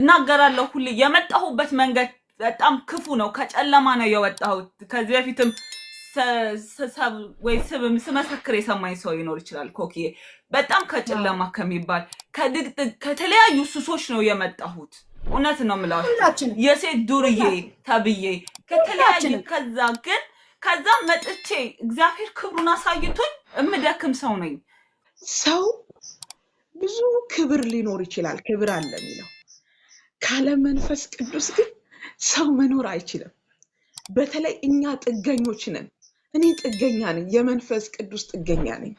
እናገራለሁ ሁሌ የመጣሁበት መንገድ በጣም ክፉ ነው ከጨለማ ነው የወጣሁት ከዚህ በፊትም ወይ ስመሰክር የሰማኝ ሰው ይኖር ይችላል ኮኪዬ በጣም ከጨለማ ከሚባል ከድቅድቅ ከተለያዩ ሱሶች ነው የመጣሁት እውነት ነው የምላችሁ የሴት ዱርዬ ተብዬ ከተለያዩ ከዛ መጥቼ እግዚአብሔር ክብሩን አሳይቶኝ እምደክም ሰው ነኝ ሰው ብዙ ክብር ሊኖር ይችላል ክብር አለ የሚለው ካለ መንፈስ ቅዱስ ግን ሰው መኖር አይችልም በተለይ እኛ ጥገኞች ነን እኔ ጥገኛ ነኝ የመንፈስ ቅዱስ ጥገኛ ነኝ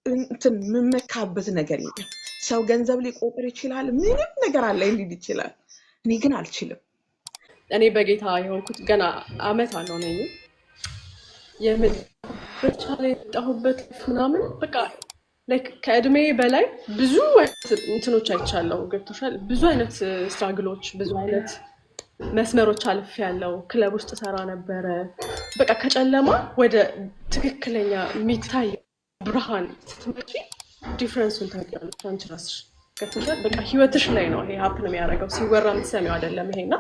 እንትን መመካበት ነገር የለም ሰው ገንዘብ ሊቆጥር ይችላል ምንም ነገር አለ ሊል ይችላል እኔ ግን አልችልም እኔ በጌታ የሆንኩት ገና አመት አልሆነኝ በቻለ የጣሁበት ምናምን በቃ ከእድሜ በላይ ብዙ እንትኖች አይቻለው ገብቶሻል ብዙ አይነት ስትራግሎች ብዙ አይነት መስመሮች አልፍ ያለው ክለብ ውስጥ ሰራ ነበረ በቃ ከጨለማ ወደ ትክክለኛ የሚታይ ብርሃን ስትመጪ ዲፈረንሱን ታውቂያለሽ አንቺ ራስሽ ገብቶሻል በቃ ህይወትሽ ላይ ነው ይሄ ሀፕን የሚያደርገው ሲወራ የምትሰሚው አይደለም ይሄና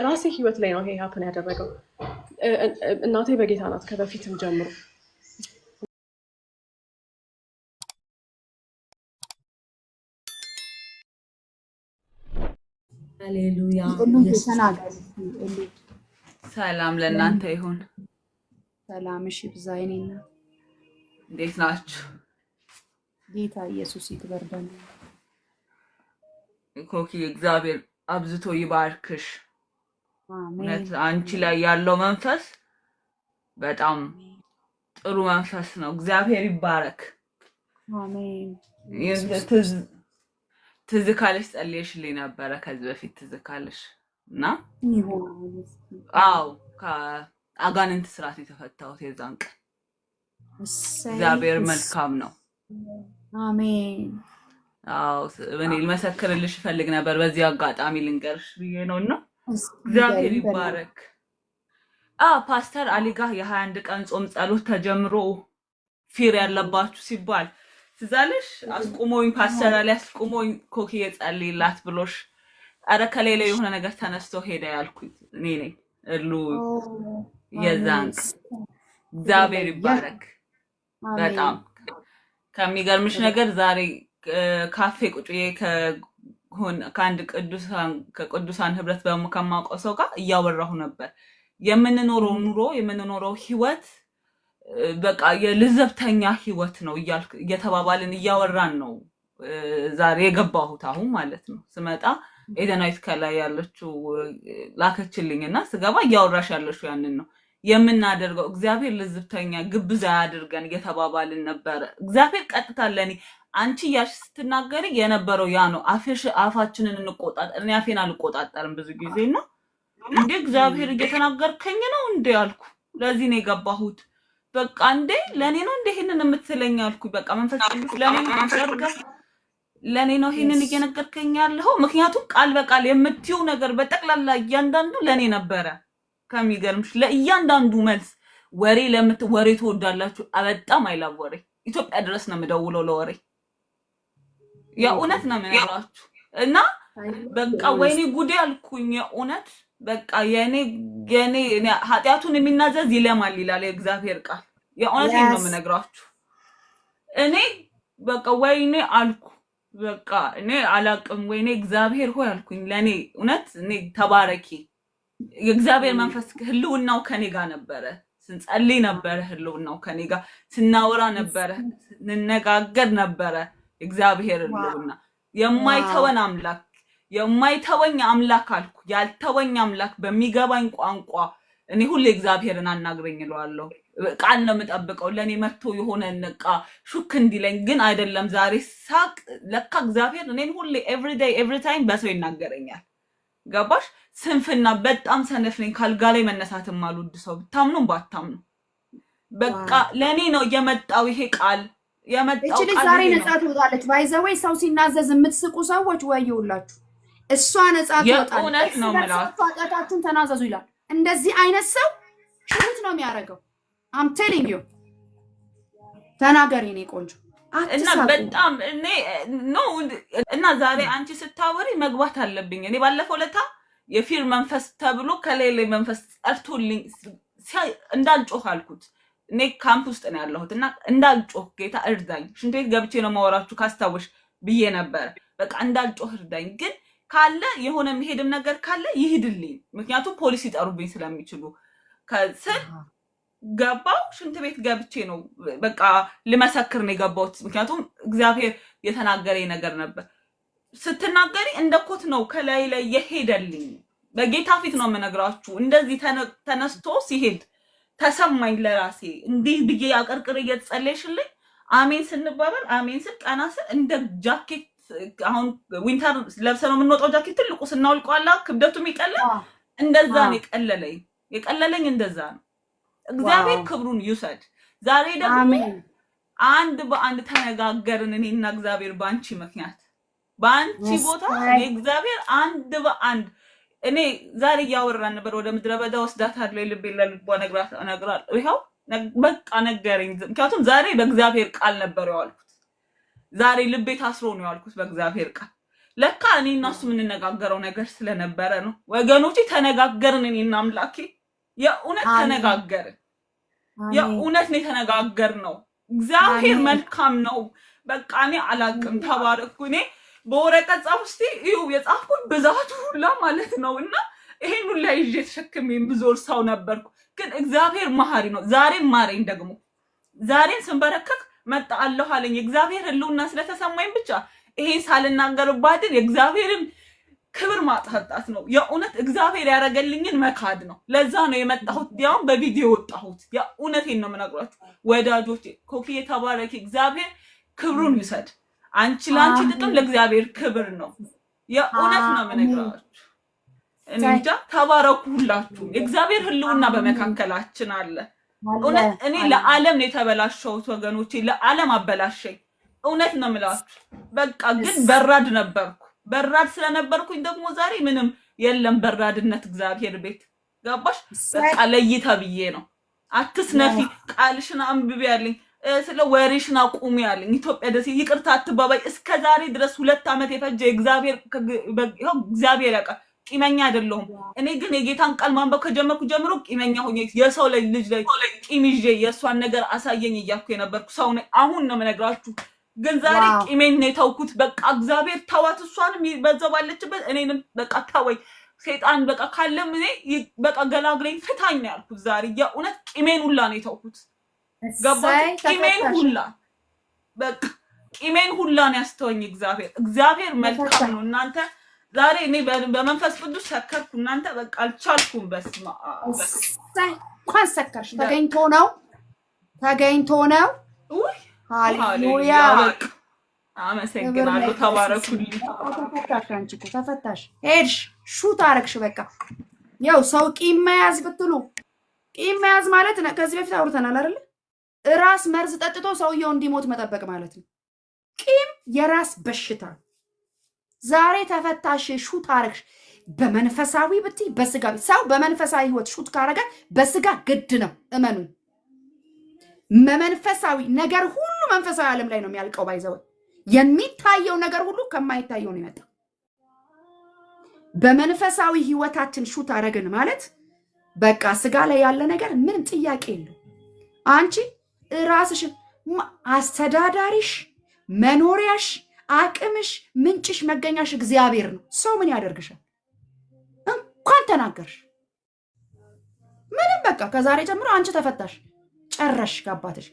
ራሴ ህይወት ላይ ነው ይሄ ሀፕን ያደረገው እናቴ በጌታ ናት ከበፊትም ጀምሮ ሃሌሉያ ሰላም ለእናንተ ይሁን ሰላም እሺ ብዛይኔና እንዴት ናችሁ ጌታ ኢየሱስ ይክበርልን ኮኪ እግዚአብሔር አብዝቶ ይባርክሽ አሜን አንቺ ላይ ያለው መንፈስ በጣም ጥሩ መንፈስ ነው እግዚአብሔር ይባረክ አሜን ትዝ ካለሽ ጸልየሽልኝ ነበረ ከዚህ በፊት ትዝ ካለሽ እና አዎ ከአጋንንት ስራት የተፈታሁት የዛን ቀን እግዚአብሔር መልካም ነው አሜን አዎ እኔ ልመሰክርልሽ ፈልግ ነበር በዚህ አጋጣሚ ልንገርሽ ብዬ ነውና እግዚአብሔር ይባረክ ፓስተር አሊጋ የ21 ቀን ጾም ጸሎት ተጀምሮ ፊር ያለባችሁ ሲባል ትዛለሽ አስቆሞኝ ፓስተር አሊ አስቆሞኝ ኮኪ የጸልይላት ብሎሽ አረ ከሌላ የሆነ ነገር ተነስቶ ሄደ ያልኩት እኔ ነኝ እሉ የዛንክ እግዚአብሔር ይባረክ በጣም ከሚገርምሽ ነገር ዛሬ ካፌ ቁጭዬ ከአንድ ከቅዱሳን ህብረት ከማውቀው ሰው ጋር እያወራሁ ነበር የምንኖረው ኑሮ የምንኖረው ህይወት በቃ የልዘብተኛ ህይወት ነው እየተባባልን እያወራን ነው ዛሬ የገባሁት አሁን ማለት ነው ስመጣ ኤደናይት ከላይ ያለችው ላከችልኝና ስገባ እያወራሽ ያለሽው ያንን ነው የምናደርገው እግዚአብሔር ልዝብተኛ ግብዛ ያድርገን እየተባባልን ነበር እግዚአብሔር ቀጥታ ለኔ አንቺ ያሽ ስትናገሪ የነበረው ያ ነው አፋችንን እንቆጣጣር እኔ አፌን አልቆጣጣርም ብዙ ጊዜና እንዴ እግዚአብሔር እየተናገርከኝ ነው እንዴ አልኩ ለዚህ ነው የገባሁት በቃ እንዴ ለኔ ነው እንዴ ይሄንን የምትለኝ አልኩ በቃ መንፈስ ቅዱስ ለኔ ነው አንተርጋ ለኔ ነው ይሄንን እየነገርከኝ ያለው ምክንያቱም ቃል በቃል የምትዩ ነገር በጠቅላላ እያንዳንዱ ለኔ ነበረ ከሚገርምሽ ለእያንዳንዱ መልስ ወሬ ተወዳላችሁ በጣም አይላብ ወሬ ኢትዮጵያ ድረስ ነው የምደውለው ለወሬ የእውነት ነው የምነግራችሁ እና በቃ ወይኔ ጉዴ አልኩኝ የእውነት በቃ የኔ ኃጢያቱን የሚናዘዝ ይለማል ይላል የእግዚአብሔር ቃል የእውነት ነው የምነግራችሁ እኔ በቃ ወይኔ አልኩ በቃ እኔ አላቅም ወይኔ እግዚአብሔር ሆይ አልኩኝ ለኔ እውነት እኔ ተባረኪ የእግዚአብሔር መንፈስ ህልውናው ከኔ ጋር ነበረ ስንጸልይ ነበረ ህልውናው ከኔ ጋር ስናወራ ነበረ እንነጋገር ነበረ እግዚአብሔር ህልውና የማይተወኝ አምላክ አልኩ ያልተወኝ አምላክ በሚገባኝ ቋንቋ እኔ ሁሌ እግዚአብሔርን አናግረኝ እለዋለሁ ቃል ነው የምጠብቀው ለኔ መጥቶ የሆነ ነቃ ሹክ እንዲለኝ ግን አይደለም ዛሬ ሳቅ ለካ እግዚአብሔር እኔን ሁሌ ኤቭሪ ዴይ ኤቭሪ ታይም በሰው ይናገረኛል ገባሽ ስንፍና በጣም ሰነፍ ነኝ ካልጋ ላይ መነሳትም አልወድ ሰው ብታምኑም ባታምኑ በቃ ለኔ ነው የመጣው ይሄ ቃል የመጣው ቃል ዛሬ ነፃ ትወጣለች ባይዘወይ ሰው ሲናዘዝ የምትስቁ ሰዎች ወይውላችሁ እሷ ነፃ ትወጣለች የእውነት ነው ማለት ፋጣታችሁን ተናዘዙ ይላል እንደዚህ አይነት ሰው ሽት ነው የሚያደርገው I'm telling you ተናገሪ ነኝ ቆንጆ እና በጣም እኔ ነው እና ዛሬ አንቺ ስታወሪ መግባት አለብኝ። እኔ ባለፈው ለታ የፊር መንፈስ ተብሎ ከሌላ መንፈስ ጠርቶልኝ እንዳልጮህ አልኩት። እኔ ካምፕ ውስጥ ነው ያለሁት እና እንዳልጮህ ጌታ እርዳኝ፣ ሽንት ቤት ገብቼ ነው ማወራችሁ ካስታወሽ ብዬ ነበር። በቃ እንዳልጮህ እርዳኝ፣ ግን ካለ የሆነ መሄድም ነገር ካለ ይሄድልኝ፣ ምክንያቱም ፖሊስ ይጠሩብኝ ስለሚችሉ ከስል ገባው። ሽንት ቤት ገብቼ ነው በቃ ልመሰክር ነው የገባሁት፣ ምክንያቱም እግዚአብሔር የተናገረኝ ነገር ነበር። ስትናገሪ እንደኮት ነው ከላይ ላይ የሄደልኝ። በጌታ ፊት ነው የምነግራችሁ። እንደዚህ ተነስቶ ሲሄድ ተሰማኝ ለራሴ። እንዲህ ብዬ አቀርቅር እየተጸለይሽልኝ አሜን ስንባባል አሜን ስል ቀና ስል እንደ ጃኬት አሁን ዊንተር ለብሰ ነው የምንወጣው ጃኬት ትልቁ ስናውልቀዋላ ክብደቱ የሚቀለል እንደዛ ነው የቀለለኝ እንደዛ ነው። እግዚአብሔር ክብሩን ይውሰድ። ዛሬ ደግሞ አንድ በአንድ ተነጋገርን እኔና እግዚአብሔር ባንቺ ምክንያት ባንቺ ቦታ እግዚአብሔር አንድ በአንድ እኔ ዛሬ ያወራን ነበር። ወደ ምድረ በዳ ወስዳታለሁ ልቤ ለልቧ ነግራለሁ። ይሄው በቃ ነገረኝ። ምክንያቱም ዛሬ በእግዚአብሔር ቃል ነበር ያልኩት። ዛሬ ልቤ ታስሮ ነው ያልኩት በእግዚአብሔር ቃል። ለካ እኔ እና እሱ የምንነጋገረው ነገር ስለነበረ ነው ወገኖቼ። ተነጋገርን እኔና አምላኬ የእውነት ተነጋገርን። የእውነት ነው የተነጋገርነው። እግዚአብሔር መልካም ነው። በቃ እኔ አላቅም። ተባረኩ። እኔ በወረቀት ጻፍ እስቲ እዩ የጻፍኩት ብዛቱ ሁላ ማለት ነው። እና ይሄን ሁላ ይዤ ተሸክሜ ብዙር ሰው ነበርኩ። ግን እግዚአብሔር መሐሪ ነው። ዛሬም ማረኝ። ደግሞ ዛሬን ስንበረከክ መጣ አለሁ አለኝ። እግዚአብሔር ህልውና ስለተሰማኝ ብቻ ይሄን ሳልናገር ባድር የእግዚአብሔርን ክብር ማጣጣት ነው። የእውነት እግዚአብሔር ያረገልኝን መካድ ነው። ለዛ ነው የመጣሁት። ያው በቪዲዮ ወጣሁት። የእውነቴን ነው የምነግራችሁ ወዳጆቼ። ኮኪዬ ተባረኪ። እግዚአብሔር ክብሩን ይውሰድ። አንቺ ላንቺ ጥቅም ለእግዚአብሔር ክብር ነው። የእውነት ነው የምነግራችሁ። እንጃ ተባረኩ ሁላችሁ። እግዚአብሔር ህልውና በመካከላችን አለ። እውነት እኔ ለዓለም ነው የተበላሸሁት ወገኖቼ። ለዓለም አበላሸኝ። እውነት ነው የምላችሁ። በቃ ግን በራድ ነበርኩ። በራድ ስለነበርኩኝ ደግሞ ዛሬ ምንም የለም በራድነት እግዚአብሔር ቤት ገባሽ። በቃ ለይታ ብዬ ነው። አትስነፊ፣ ቃልሽን አንብቤ ያለኝ ስለ ወሬሽን አቁሚ ያለኝ። ኢትዮጵያ ደስ ይቅርታ አትባባይ። እስከ ዛሬ ድረስ 2 ዓመት የፈጀ እግዚአብሔር ያውቃል። ቂመኛ አይደለሁም። እኔ ግን የጌታን ቃል ማንበብ ከጀመርኩ ጀምሮ ቂመኛ ሆኜ የሰው ልጅ ላይ ቂም ይዤ የእሷን ነገር አሳየኝ እያልኩ የነበርኩ ሰው ነኝ። አሁን ነው የምነግራችሁ። ግን ዛሬ ቂሜን ነው የተውኩት። በቃ እግዚአብሔር ተዋት፣ እሷንም በዛው ባለችበት እኔንም በቃ ተወኝ። ሰይጣን በቃ ካለም እኔ በቃ ገላግለኝ ፍታኝ ነው ያልኩት። ዛሬ የእውነት ቂሜን ሁላ ነው የተውኩት። ገባችሁ? ቂሜን ሁላ በቃ ቂሜን ሁላ ነው ያስተወኝ እግዚአብሔር። እግዚአብሔር መልካም ነው። እናንተ ዛሬ እኔ በመንፈስ ቅዱስ ሰከርኩ። እናንተ በቃ አልቻልኩም። በስማ እንኳን ሰከርሽ። ተገኝቶ ነው። ሃሌሉያ አመሰግናለሁ። ተባረኩልኝ። ተፈታሽ፣ ሄድሽ፣ ሹት አረግሽ። በቃ ያው ሰው ቂም መያዝ ብትሉ ቂም መያዝ ማለት ከዚህ በፊት አውርተናል አይደል? ራስ መርዝ ጠጥቶ ሰውየው እንዲሞት መጠበቅ ማለት ነው። ቂም የራስ በሽታ። ዛሬ ተፈታሽ፣ ሹት አረግሽ። በመንፈሳዊ ብትይ በስጋ ሰው በመንፈሳዊ ህይወት ሹት ካረገ በስጋ ግድ ነው። እመኑ። መንፈሳዊ ነገር ሁሉ መንፈሳዊ ዓለም ላይ ነው የሚያልቀው። ባይዘው የሚታየው ነገር ሁሉ ከማይታየው ነው የመጣው። በመንፈሳዊ ህይወታችን ሹት አረግን ማለት በቃ ስጋ ላይ ያለ ነገር ምንም ጥያቄ የለው። አንቺ ራስሽ አስተዳዳሪሽ፣ መኖሪያሽ፣ አቅምሽ፣ ምንጭሽ፣ መገኛሽ እግዚአብሔር ነው። ሰው ምን ያደርግሻል? እንኳን ተናገርሽ ምንም በቃ ከዛሬ ጀምሮ አንቺ ተፈታሽ፣ ጨረሽ ከአባትሽ።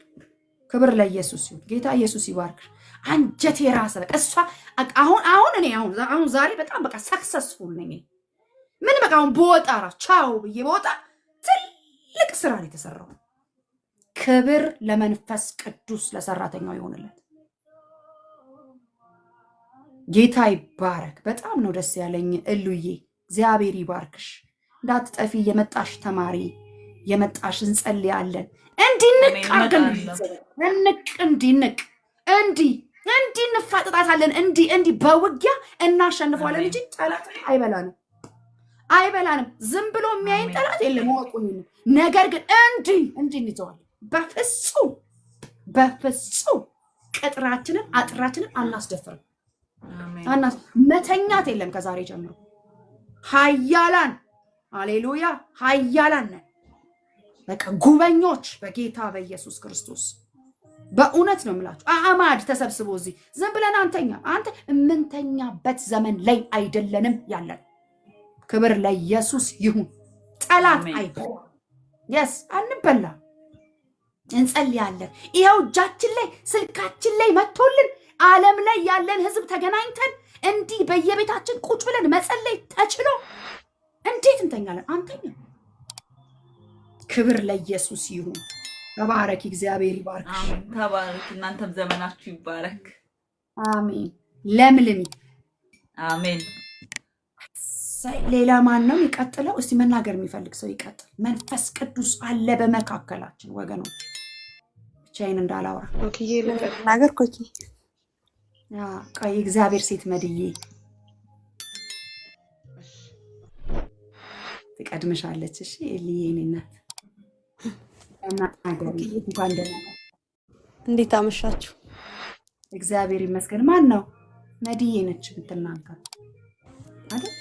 ክብር ለኢየሱስ ይሁን። ጌታ ኢየሱስ ይባርክሽ። አንጀቴ ራስ በቃ እሷ አሁን ዛሬ በጣም በቃ ሰክሰስፉል ነኝ። ምን በቃ አሁን በወጣ ራስ ቻው ብዬ በወጣ ትልቅ ስራ ነው የተሰራው። ክብር ለመንፈስ ቅዱስ ለሰራተኛው ይሆንለት። ጌታ ይባረክ። በጣም ነው ደስ ያለኝ እሉዬ። እግዚአብሔር ይባርክሽ። እንዳትጠፊ የመጣሽ ተማሪ የመጣሽ እንጸልያለን። እንዲንቅ አርገን እንዲህ እንፋጥጣታለን። እንዲህ በውጊያ እናሸንፈዋለን እንጂ ጠላት አይበላንም። ዝም ብሎ የሚያይን ጠላት የለም ወቁኝ። ነገር ግን እንዲህ እንይዘዋለን። በፍጹም ቅጥራችንን አጥራችንን አናስደፍርም። አሜን መተኛት የለም ከዛሬ ጀምሮ ኃያላን ሃሌሉያ ኃያላን ነን። በቃ ጉበኞች በጌታ በኢየሱስ ክርስቶስ በእውነት ነው የምላችሁ። አማድ ተሰብስቦ እዚህ ዝም ብለን አንተ የምንተኛበት ዘመን ላይ አይደለንም ያለን። ክብር ለኢየሱስ ይሁን። ጠላት አይበላ የስ አንበላ እንጸልያለን። ይኸው እጃችን ላይ ስልካችን ላይ መጥቶልን ዓለም ላይ ያለን ህዝብ ተገናኝተን እንዲህ በየቤታችን ቁጭ ብለን መጸለይ ተችሎ እንዴት እንተኛለን? አንተኛ። ክብር ለኢየሱስ ይሁን። ተባረክ፣ እግዚአብሔር ይባርክ። አሜን። ተባረክ። እናንተም ዘመናችሁ ይባረክ። አሜን። ለምልሚ። አሜን። ሌላ ማን ነው የሚቀጥለው? እስቲ መናገር የሚፈልግ ሰው ይቀጥል። መንፈስ ቅዱስ አለ በመካከላችን ወገኖች፣ ብቻዬን እንዳላወራ ኮኪዬ ነገር ኮኪ ቆይ እግዚአብሔር ሴት መድዬ ትቀድምሻለች። እሺ ኤልዬ እኔ እናት እንኳን ደህና እንዴት አመሻችሁ? እግዚአብሔር ይመስገን። ማን ነው? መድዬ ነች የምትናገር አይደል?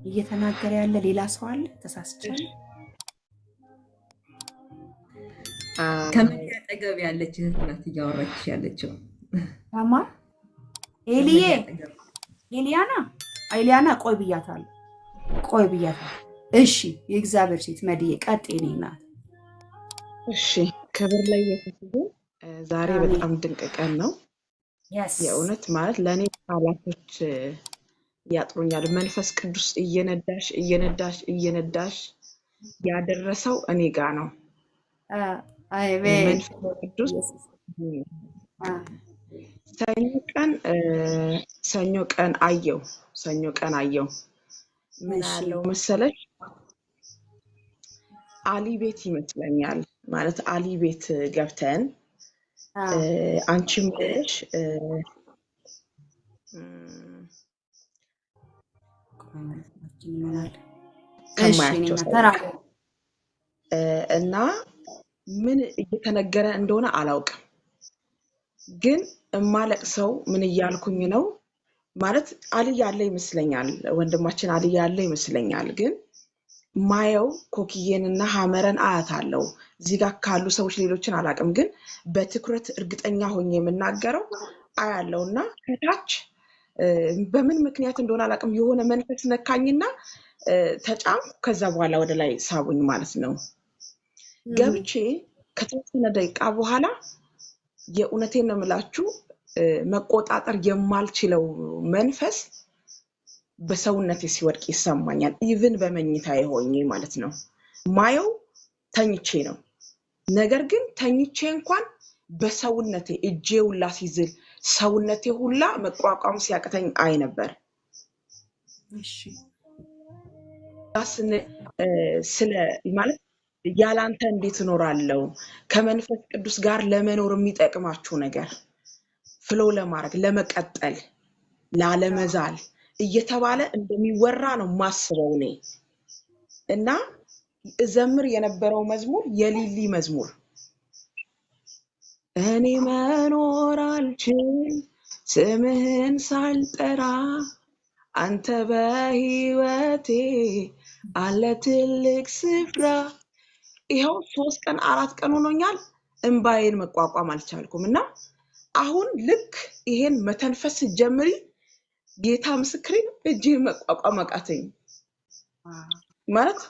እየተናገረ ያለ ሌላ ሰው አለ? ተሳስቻለሁ። ከመዲ አጠገብ ያለች እህት ናት እያወራች ያለችው። ማማ ኤልዬ ኤሊያና ቆይ ብያታለሁ። እሺ የእግዚአብሔር ሴት መድዬ ቀጤኔ ናት። እሺ ክብር ላይ ይሁን። ዛሬ በጣም ድንቅ ቀን ነው። የእውነት ማለት ለኔ ቃላቶች ያጥሩኛል። መንፈስ ቅዱስ እየነዳሽ ያደረሰው እኔ ጋር ነው። መንፈስ ቅዱስ ሰኞ ቀን አየው ምን አለው መሰለሽ? አሊ ቤት ይመስለኛል። ማለት አሊ ቤት ገብተን አንቺም ልጅ እና ምን እየተነገረ እንደሆነ አላውቅም፣ ግን እማለቅሰው ምን እያልኩኝ ነው ማለት አሊ ያለ ይመስለኛል፣ ወንድማችን አሊ ያለ ይመስለኛል። ግን ማየው ኮኪዬንና ሐመረን አያታለሁ። እዚህ ጋር ካሉ ሰዎች ሌሎችን አላውቅም፣ ግን በትኩረት እርግጠኛ ሆኜ የምናገረው አያለውና ከታች በምን ምክንያት እንደሆነ አላውቅም የሆነ መንፈስ ነካኝና ተጫንኩ። ከዛ በኋላ ወደ ላይ ሳቡኝ ማለት ነው። ገብቼ ከተወሰነ ደቂቃ በኋላ የእውነቴን ነው የምላችሁ መቆጣጠር የማልችለው መንፈስ በሰውነቴ ሲወድቅ ይሰማኛል። ኢቭን በመኝታዬ ሆኜ ማለት ነው። ማየው ተኝቼ ነው። ነገር ግን ተኝቼ እንኳን በሰውነቴ እጄ ሁላ ሲዝል ሰውነቴ ሁላ መቋቋም ሲያቅተኝ አይ ነበር። እሺ ስለ ማለት ያላንተ እንዴት እኖራለሁ? ከመንፈስ ቅዱስ ጋር ለመኖር የሚጠቅማችሁ ነገር ፍሎ ለማድረግ ለመቀጠል ላለመዛል እየተባለ እንደሚወራ ነው ማስበው እኔ። እና ዘምር የነበረው መዝሙር የሊሊ መዝሙር እኔ መኖር አልችል ስምህን ሳልጠራ አንተ በህይወቴ አለ ትልቅ ስፍራ። ይኸው 3 ቀን 4 ቀን ሆኖኛል። እንባዬን መቋቋም አልቻልኩም። እና አሁን ልክ ይሄን መተንፈስ ጀምሪ ጌታ ምስክሬን እጄን መቋቋም አቃተኝ። ማለት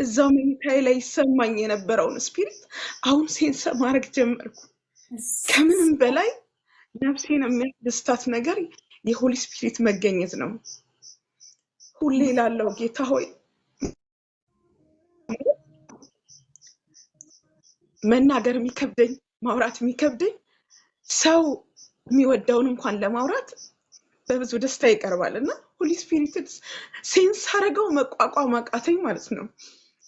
እዛው መኝታዬ ላይ ይሰማኝ የነበረውን ስፒሪት አሁን ሴንስ ማድረግ ጀመርኩ። ከምንም በላይ ነፍሴን የሚያስደስታት ነገር የሆሊ ስፒሪት መገኘት ነው። ሁሌ ላለው ጌታ ሆይ መናገር የሚከብደኝ ማውራት የሚከብደኝ ሰው የሚወደውን እንኳን ለማውራት በብዙ ደስታ ይቀርባልና ሆሊ ስፒሪት ሴንስ አረገው መቋቋም አቃተኝ ማለት ነው።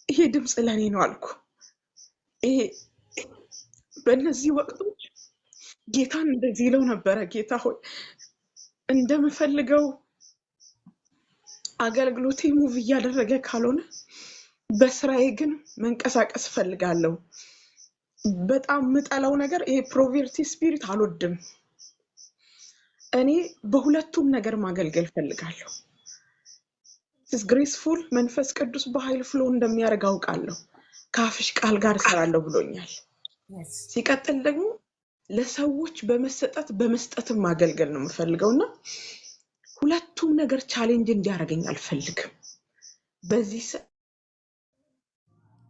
ይሄ ድምጽ ለኔ ነው አልኩ። ይሄ በእነዚህ ወቅቶች ጌታን እንደዚህ ይለው ነበረ። ጌታ ሆይ እንደምፈልገው አገልግሎቴ ሙቭ እያደረገ ካልሆነ በስራዬ ግን መንቀሳቀስ ፈልጋለሁ። በጣም ምጠላው ነገር ይሄ ፕሮቨርቲ ስፒሪት አልወድም። እኔ በሁለቱም ነገር ማገልገል ፈልጋለሁ። ኢትስ ግሬስፉል መንፈስ ቅዱስ በኃይል ፍሎ እንደሚያደርግ አውቃለሁ። ካፍሽ ቃል ጋር እሰራለሁ ብሎኛል። ሲቀጥል ደግሞ ለሰዎች በመስጠትም ማገልገል ነው የምፈልገውና ሁለቱም ነገር ቻሌንጅ እንዲያደርገኝ አልፈልግም። በዚህ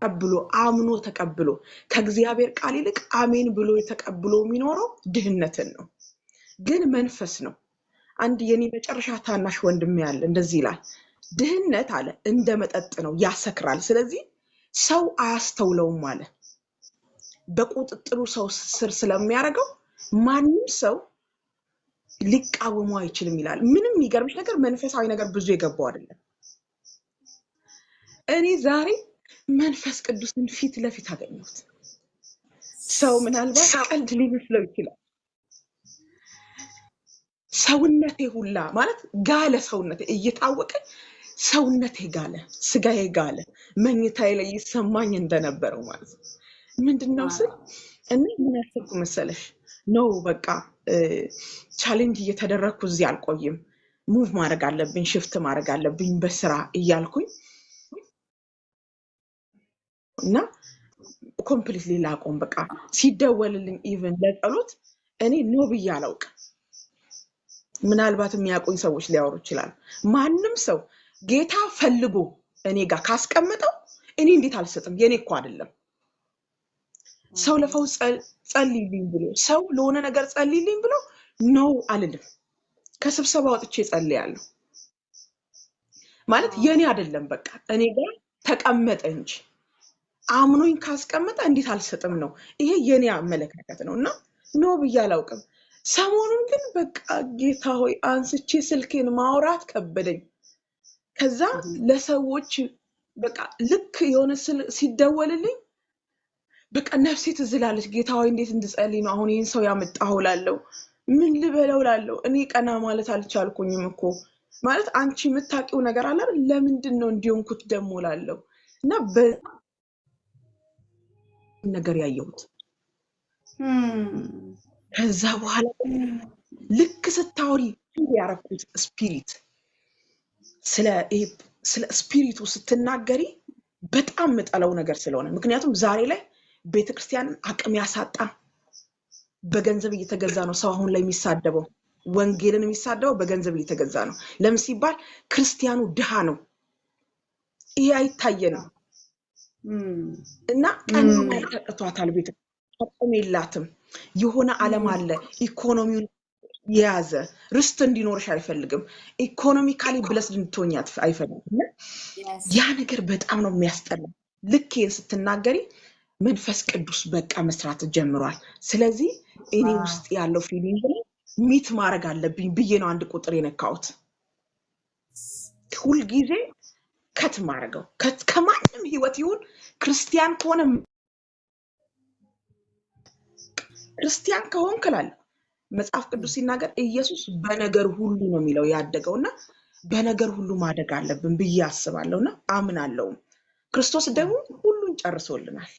ተቀብሎ አምኖ ተቀብሎ ከእግዚአብሔር ቃል ይልቅ አሜን ብሎ ተቀብሎ የሚኖረው ድህነትን ነው። ግን መንፈስ ነው። አንድ የኔ መጨረሻ ታናሽ ወንድም ያለ እንደዚህ ይላል፣ ድህነት አለ እንደ መጠጥ ነው ያሰክራል። ስለዚህ ሰው አያስተውለውም አለ። በቁጥጥሩ ሰው ስር ስለሚያደርገው ማንም ሰው ሊቃወሙ አይችልም ይላል። ምንም የሚገርምሽ ነገር መንፈሳዊ ነገር ብዙ የገባው አይደለም። እኔ ዛሬ መንፈስ ቅዱስን ፊት ለፊት አገኘሁት። ሰው ምናልባት ቀልድ ሊመስለው ይችላል። ሰውነቴ ሁላ ማለት ጋለ፣ ሰውነቴ እየታወቀ ሰውነቴ ጋለ፣ ስጋዬ ጋለ፣ መኝታዬ ላይ ይሰማኝ እንደነበረው ማለት ነው። ምንድነው ስል እኔ ምን አሰብኩ መሰለሽ? ነው በቃ ቻሌንጅ እየተደረኩ እዚህ አልቆይም፣ ሙቭ ማድረግ አለብኝ፣ ሽፍት ማድረግ አለብኝ በስራ እያልኩኝ እና ኮምፕሊትሊ ላቆም። በቃ ሲደወልልኝ ኢቭን ለጸሎት እኔ ኖ ብዬ አላውቅም። ምናልባት የሚያውቁኝ ሰዎች ሊያወሩ ይችላሉ። ማንም ሰው ጌታ ፈልጎ እኔ ጋር ካስቀመጠው እኔ እንዴት አልሰጥም? የኔ እኮ አይደለም። ሰው ለፈውስ ጸልይልኝ ብሎ ሰው ለሆነ ነገር ጸልይልኝ ብሎ ነው አልልም። ከስብሰባ ወጥቼ ጸልያለሁ ማለት የኔ አይደለም። በቃ እኔ ጋር ተቀመጠ እንጂ አምኖኝ ካስቀመጠ እንዴት አልሰጥም ነው። ይሄ የኔ አመለካከት ነውና ነው ብዬ አላውቅም። ሰሞኑን ግን በቃ ጌታ ሆይ አንስቼ ስልኬን ማውራት ከበደኝ። ከዛ ለሰዎች በቃ ልክ የሆነ ሲደወልልኝ በቃ ነፍሴ ትዝላለች። ጌታ ሆይ እንዴት እንድጸልይ ነው አሁን ይሄን ሰው ያመጣው ላለው ምን ልበለው ላለው እኔ ቀና ማለት አልቻልኩኝም እኮ ማለት አንቺ የምታውቂው ነገር አለ ለምንድን ነው እንዲሆንኩት ደሞ ላለው እና ነገር ያየሁት ከዛ በኋላ ልክ ስታወሪ ያረኩት ስፒሪት ስለ ስፒሪቱ ስትናገሪ በጣም መጣለው ነገር ስለሆነ ምክንያቱም ዛሬ ላይ ቤተክርስቲያን አቅም ያሳጣ በገንዘብ እየተገዛ ነው። ሰው አሁን ላይ የሚሳደበው ወንጌልን የሚሳደበው በገንዘብ እየተገዛ ነው። ለምን ሲባል ክርስቲያኑ ድሃ ነው። ይሄ አይታየንም እና ቀኑ ላይ ተቀጥቷታል። ቤተክርስቲያን የላትም። የሆነ ዓለም አለ ኢኮኖሚውን የያዘ ርስት እንዲኖርሽ አይፈልግም። ኢኮኖሚካሊ ብለስድ እንድትሆኚ አይፈልግም። ያ ነገር በጣም ነው የሚያስጠላው። ልክ ይሄን ስትናገሪ መንፈስ ቅዱስ በቃ መስራት ጀምሯል። ስለዚህ እኔ ውስጥ ያለው ፊሊንግ ሚት ማድረግ አለብኝ ብዬ ነው አንድ ቁጥር የነካሁት። ሁል ጊዜ ከት ማድረገው ከማንም ህይወት ይሁን ክርስቲያን ከሆነ ክርስቲያን ከሆንክ እላለሁ መጽሐፍ ቅዱስ ሲናገር ኢየሱስ በነገር ሁሉ ነው የሚለው ያደገውና በነገር ሁሉ ማደግ አለብን ብዬ አስባለሁና አምናለሁ። ክርስቶስ ደግሞ ሁሉን ጨርሶልናል።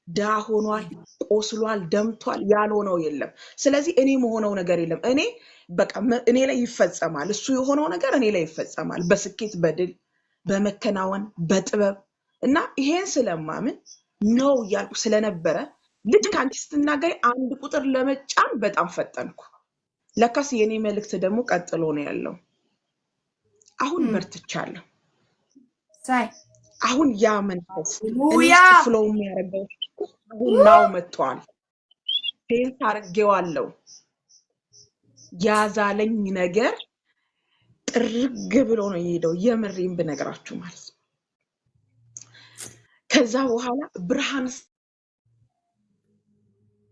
ዳ ሆኗል፣ ቆስሏል፣ ደምቷል፣ ያልሆነው የለም። ስለዚህ እኔ መሆነው ነገር የለም። እኔ በቃ እኔ ላይ ይፈጸማል። እሱ የሆነው ነገር እኔ ላይ ይፈጸማል በስኬት በድል በመከናወን በጥበብ እና ይሄን ስለማምን ነው ያልኩ ስለነበረ ልክ አንቺ ስትናገሪ አንድ ቁጥር ለመጫን በጣም ፈጠንኩ። ለካስ የኔ መልእክት ደግሞ ቀጥሎ ነው ያለው። አሁን በርትቻለሁ። አሁን ያ መንፈስ ፍሎው የሚያደርገው ነው መጥቷል። ፌንስ አድርጌዋለሁ። ያዛለኝ ነገር ጥርግ ብሎ ነው የሄደው። የምሬን ብነግራችሁ ማለት ነው። ከዛ በኋላ ብርሃን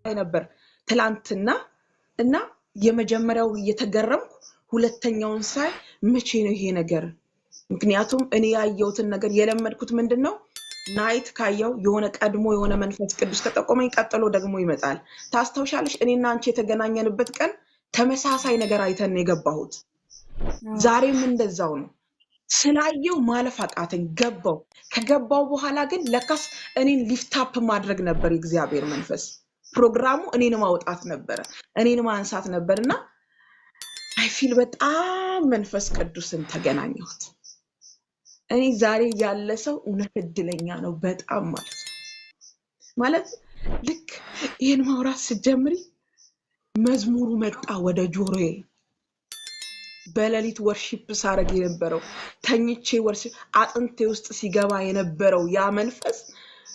ነበር ትላንትና እና የመጀመሪያው እየተገረምኩ ሁለተኛውን ሳይ መቼ ነው ይሄ ነገር? ምክንያቱም እኔ ያየሁትን ነገር የለመድኩት ምንድነው ናይት ካየው የሆነ ቀድሞ የሆነ መንፈስ ቅዱስ ከጠቆመኝ ቀጥሎ ደግሞ ይመጣል። ታስታውሻለሽ? እኔና አንቺ የተገናኘንበት ቀን ተመሳሳይ ነገር አይተን የገባሁት። ዛሬም እንደዛው ነው። ስላየው ማለፍ አቃተኝ። ገባው። ከገባው በኋላ ግን ለካስ እኔን ሊፍታፕ ማድረግ ነበር የእግዚአብሔር መንፈስ። ፕሮግራሙ እኔን ማውጣት ነበረ፣ እኔን ማንሳት ነበርና አይ ፊል በጣም መንፈስ ቅዱስን ተገናኘሁት። እኔ ዛሬ ያለ ሰው እውነት እድለኛ ነው በጣም ማለት ልክ ይሄን ማውራት ስትጀምሪ መዝሙሩ መጣ ወደ ጆሮዬ። በሌሊት ወርሺፕ ሳረግ የነበረው ተኝቼ ወርሺፕ አጥንቴ ውስጥ ሲገባ የነበረው ያ መንፈስ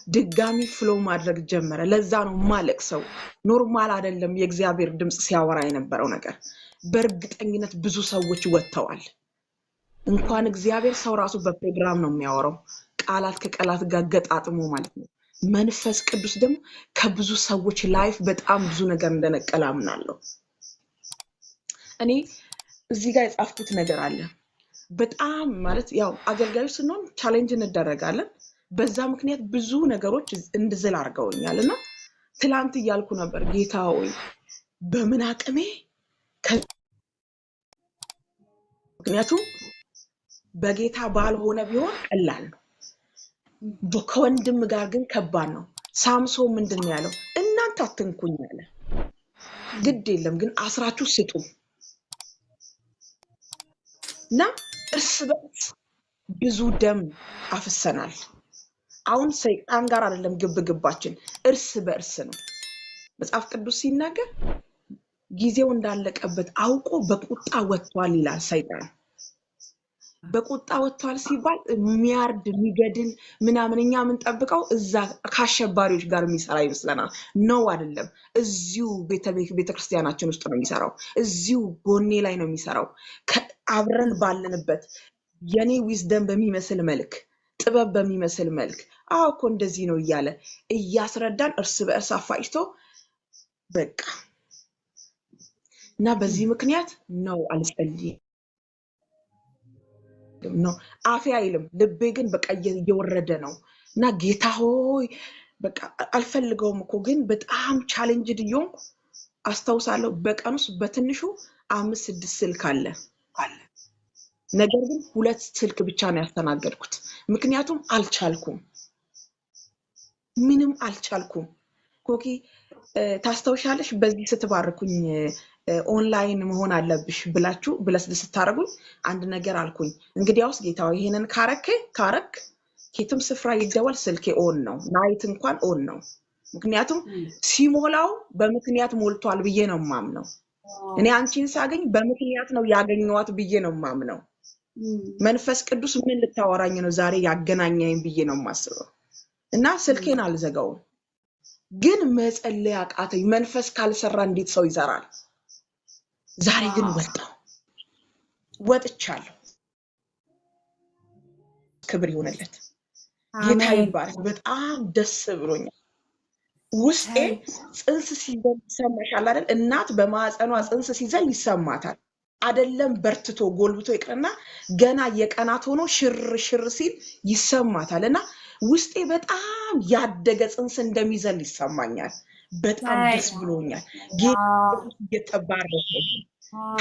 ድጋሚ ፍሎ ማድረግ ጀመረ። ለዛ ነው ማለቅ ሰው ኖርማል አይደለም የእግዚአብሔር ድምጽ ሲያወራ የነበረው ነገር። በእርግጠኝነት ብዙ ሰዎች ወጥተዋል። እንኳን እግዚአብሔር ሰው ራሱ በፕሮግራም ነው የሚያወራው፣ ቃላት ከቃላት ጋር ገጣጥሞ ማለት ነው። መንፈስ ቅዱስ ደግሞ ከብዙ ሰዎች ላይፍ በጣም ብዙ ነገር እንደነቀለ አምናለሁ። እኔ እዚህ ጋር የጻፍኩት ነገር አለ። በጣም ማለት ያው አገልጋዮች ስንሆን ቻሌንጅ እንደረጋለን። በዛ ምክንያት ብዙ ነገሮች እንድዝል አድርገውኛልና ትላንት እያልኩ ነበር ጌታ ሆይ በምን አቅሜ ምክንያቱም በጌታ ባልሆነ ቢሆን ቀላል ነው፣ ከወንድም ጋር ግን ከባድ ነው። ሳምሶን ምንድን ነው ያለው? እናንተ አትንኩኝ አለ። ግድ የለም ግን አስራችሁ ስጡ እና እርስ በርስ ብዙ ደም አፍሰናል። አሁን ሰይጣን ጋር አይደለም ግብግባችን፣ እርስ በርስ ነው። መጽሐፍ ቅዱስ ሲናገር ጊዜው እንዳለቀበት አውቆ በቁጣ ወጥቷል ይላል። ሰይጣን በቁጣ ወጥቷል ሲባል የሚያርድ የሚገድል ምናምን እኛ የምንጠብቀው እዛ ከአሸባሪዎች ጋር የሚሰራ ይመስለናል። ነው አይደለም። እዚሁ ቤተክርስቲያናችን ውስጥ ነው የሚሰራው። እዚሁ ጎኔ ላይ ነው የሚሰራው። አብረን ባለንበት የኔ ዊዝደም በሚመስል መልክ፣ ጥበብ በሚመስል መልክ አዎ እኮ እንደዚህ ነው እያለ እያስረዳን እርስ በእርስ አፋጭቶ በቃ እና በዚህ ምክንያት ነው አልጸልይም ነው አፌ አይልም፣ ልቤ ግን በቃ እየወረደ ነው። እና ጌታ ሆይ በቃ አልፈልገውም እኮ ግን በጣም ቻሌንጅድ እየሆንኩ አስታውሳለሁ። በቀን ውስጥ በትንሹ 5-6 ስልክ አለ። ነገር ግን 2 ስልክ ብቻ ነው ያስተናገድኩት። ምክንያቱም አልቻልኩም፣ ምንም አልቻልኩም። ኮኪ ታስታውሻለሽ? በዚህ ስትባርኩኝ ኦንላይን መሆን አለብሽ ብላችሁ ብለስ ስታረጉኝ አንድ ነገር አልኩኝ። እንግዲያውስ ጌታው ይሄንን ካረክ ኬትም ስፍራ ይደወል ስልኬ ኦን ነው፣ ናይት እንኳን ኦን ነው። ምክንያቱም ሲሞላው በምክንያት ሞልቷል ብዬ ነው ማምነው። እኔ አንቺን ሳገኝ በምክንያት ነው ያገኘዋት ብዬ ነው ማምነው። መንፈስ ቅዱስ ምን ልታወራኝ ነው ዛሬ ያገናኘኝ ብዬ ነው ማስበው። እና ስልኬን አልዘጋውም፣ ግን መጸለይ አቃተኝ። መንፈስ ካልሰራ እንዴት ሰው ይሰራል? ዛሬ ግን ወጥቻለሁ። ክብር ይሁንለት፣ ጌታ ይባረክ። በጣም ደስ ብሎኛል። ውስጤ ጽንስ ሲዘል ይሰማሻል አይደል? እናት በማህፀኗ ጽንስ ሲዘል ይሰማታል አይደለም? በርትቶ ጎልብቶ ይቅርና ገና የቀናት ሆኖ ሽር ሲል ይሰማታል። እና ውስጤ በጣም ያደገ ጽንስ እንደሚዘል ይሰማኛል። በጣም ደስ ብሎኛል። ጌታ እየተባረከ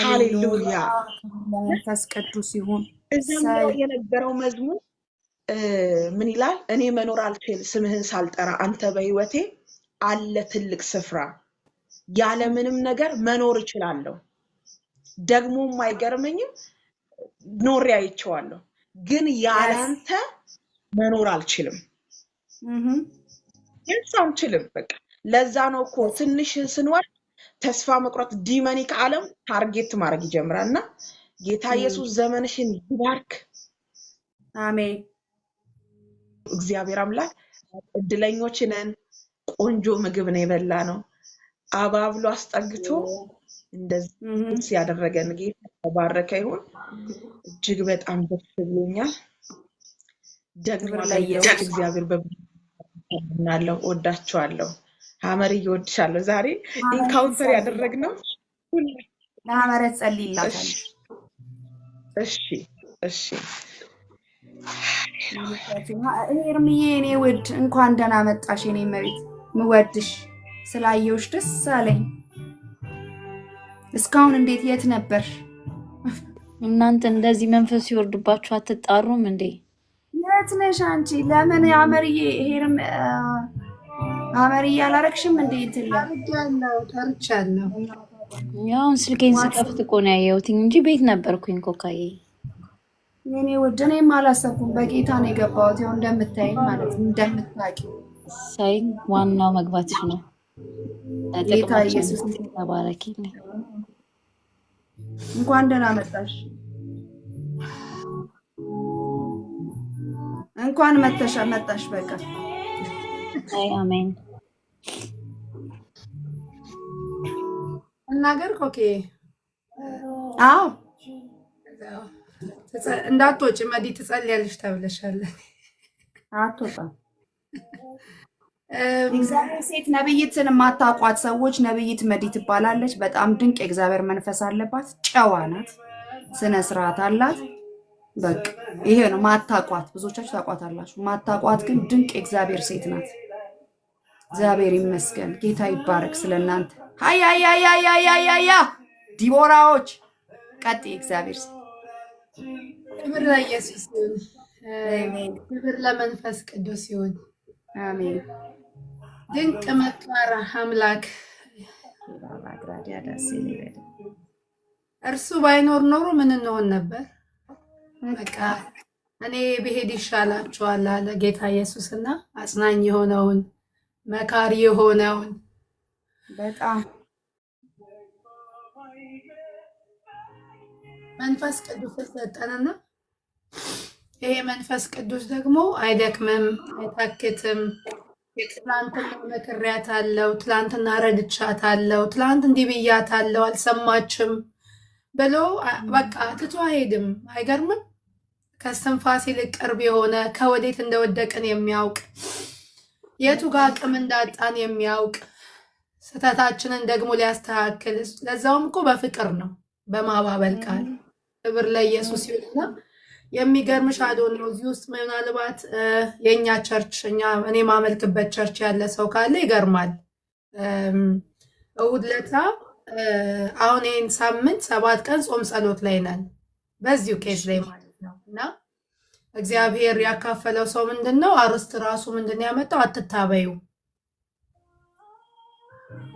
ሃሌሉያ። መንፈስ ቅዱስ ይሁን። እዛም የነበረው መዝሙር ምን ይላል? እኔ መኖር አልችል ስምህን ሳልጠራ፣ አንተ በህይወቴ አለ ትልቅ ስፍራ። ያለ ምንም ነገር መኖር እችላለሁ፣ ደግሞም አይገርመኝም፣ ኖሬ አይቼዋለሁ። ግን ያለ አንተ መኖር አልችልም። አንችልም በቃ። ለዛ ነው እኮ ትንሽ ስንወር ተስፋ መቁረጥ ዲመኒክ ዓለም ታርጌት ማድረግ ይጀምራል። እና ጌታ ኢየሱስ ዘመንሽን ይባርክ። አሜን። እግዚአብሔር አምላክ እድለኞች ነን። ቆንጆ ምግብ ነው የበላ ነው። አባብሎ አስጠግቶ እንደዚህ ያደረገን ጌታ ተባረከ ይሁን። እጅግ በጣም ደስ ብሎኛል። ደግሞ እግዚአብሔር በብናለው ወዳችኋለሁ። ሐመር ይወድሻለሁ። ዛሬ ኢንካውንተር ያደረግነው ለሐመር ጸልይላታል። እሺ ኤርምዬ እኔ ውድ እንኳን ደህና መጣሽ። እኔ መቤት ምወድሽ ስላየውሽ ደስ አለኝ። እስካሁን እንዴት የት ነበር? እናንተ እንደዚህ መንፈስ ሲወርድባችሁ አትጣሩም እንዴ? የት ነሽ አንቺ? ለምን አመርዬ ሄርም አመርዬ አላረግሽም እንዴ? ተርቻለሁ። ያውን ስልኬን ስከፍት እኮ ነው ያየሁት እንጂ ቤት ነበርኩኝ። ኮካዬ የኔ ውድ እኔም አላሰብኩም። በጌታ ነው የገባሁት። ያው እንደምታይኝ ማለት እንደምታውቂው ሳይ ዋናው መግባትሽ ነው። ጌታ ኢየሱስ ተባረኪልኝ። እንኳን ደህና መጣሽ። እንኳን መጣሽ። በቃ አይ አሜን። እናገር ኮኬ። አዎ እንዳትወጪ መዲ ትጸልያለሽ ተብለሻል። አትወጣም። እግዚአብሔር ሴት ነብይትን የማታውቋት ሰዎች ነብይት መዲ ትባላለች። በጣም ድንቅ የእግዚአብሔር መንፈስ አለባት። ጨዋ ናት። ስነ ስርዓት አላት። በቃ ይሄ ነው ማታውቋት። ብዙዎቻችሁ ታውቋታላችሁ። ማታውቋት ግን ድንቅ የእግዚአብሔር ሴት ናት። እግዚአብሔር ይመስገን። ጌታ ይባረክ ስለናንተ። ሃያ ዲቦራዎች ቀጥይ። እግዚአብሔር ሴት ክብር ለኢየሱስ ይሁን። ክብር ለመንፈስ ቅዱስ ይሁን። አሜን። ድንቅ መካር አምላክ እርሱ ባይኖር ኖሮ ምን እንሆን ነበር? በቃ እኔ ብሄድ ይሻላችኋል አለ ጌታ ኢየሱስና አጽናኝ የሆነውን መካሪ የሆነውን በጣም መንፈስ ቅዱስ ሰጠንና ይሄ መንፈስ ቅዱስ ደግሞ አይደክምም፣ አይታክትም። ትላንትና መክሬያታለሁ፣ ትላንትና ረድቻታለሁ፣ ትላንት እንዲህ ብያታለሁ አልሰማችም ብሎ በቃ ትቶ አይሄድም። አይገርምም? ከስትንፋስ ይልቅ ቅርብ የሆነ ከወዴት እንደወደቅን የሚያውቅ የቱ ጋር አቅም እንዳጣን የሚያውቅ ስህተታችንን ደግሞ ሊያስተካክል ለዛውም እኮ በፍቅር ነው፣ በማባበል ቃል። ክብር ለኢየሱስ ይሁንና የሚገርምሽ አዶን ነው። እዚህ ውስጥ ምናልባት የኛ ቸርች እኔ ማመልክበት ቸርች ያለ ሰው ካለ ይገርማል። እሑድ ለታ አሁን ይህን ሳምንት 7 ቀን ጾም ጸሎት ላይ ነን፣ በዚሁ ኬስ ላይ ማለት ነው። እና እግዚአብሔር ያካፈለው ሰው ምንድን ነው አርስት ራሱ ምንድን ነው ያመጣው?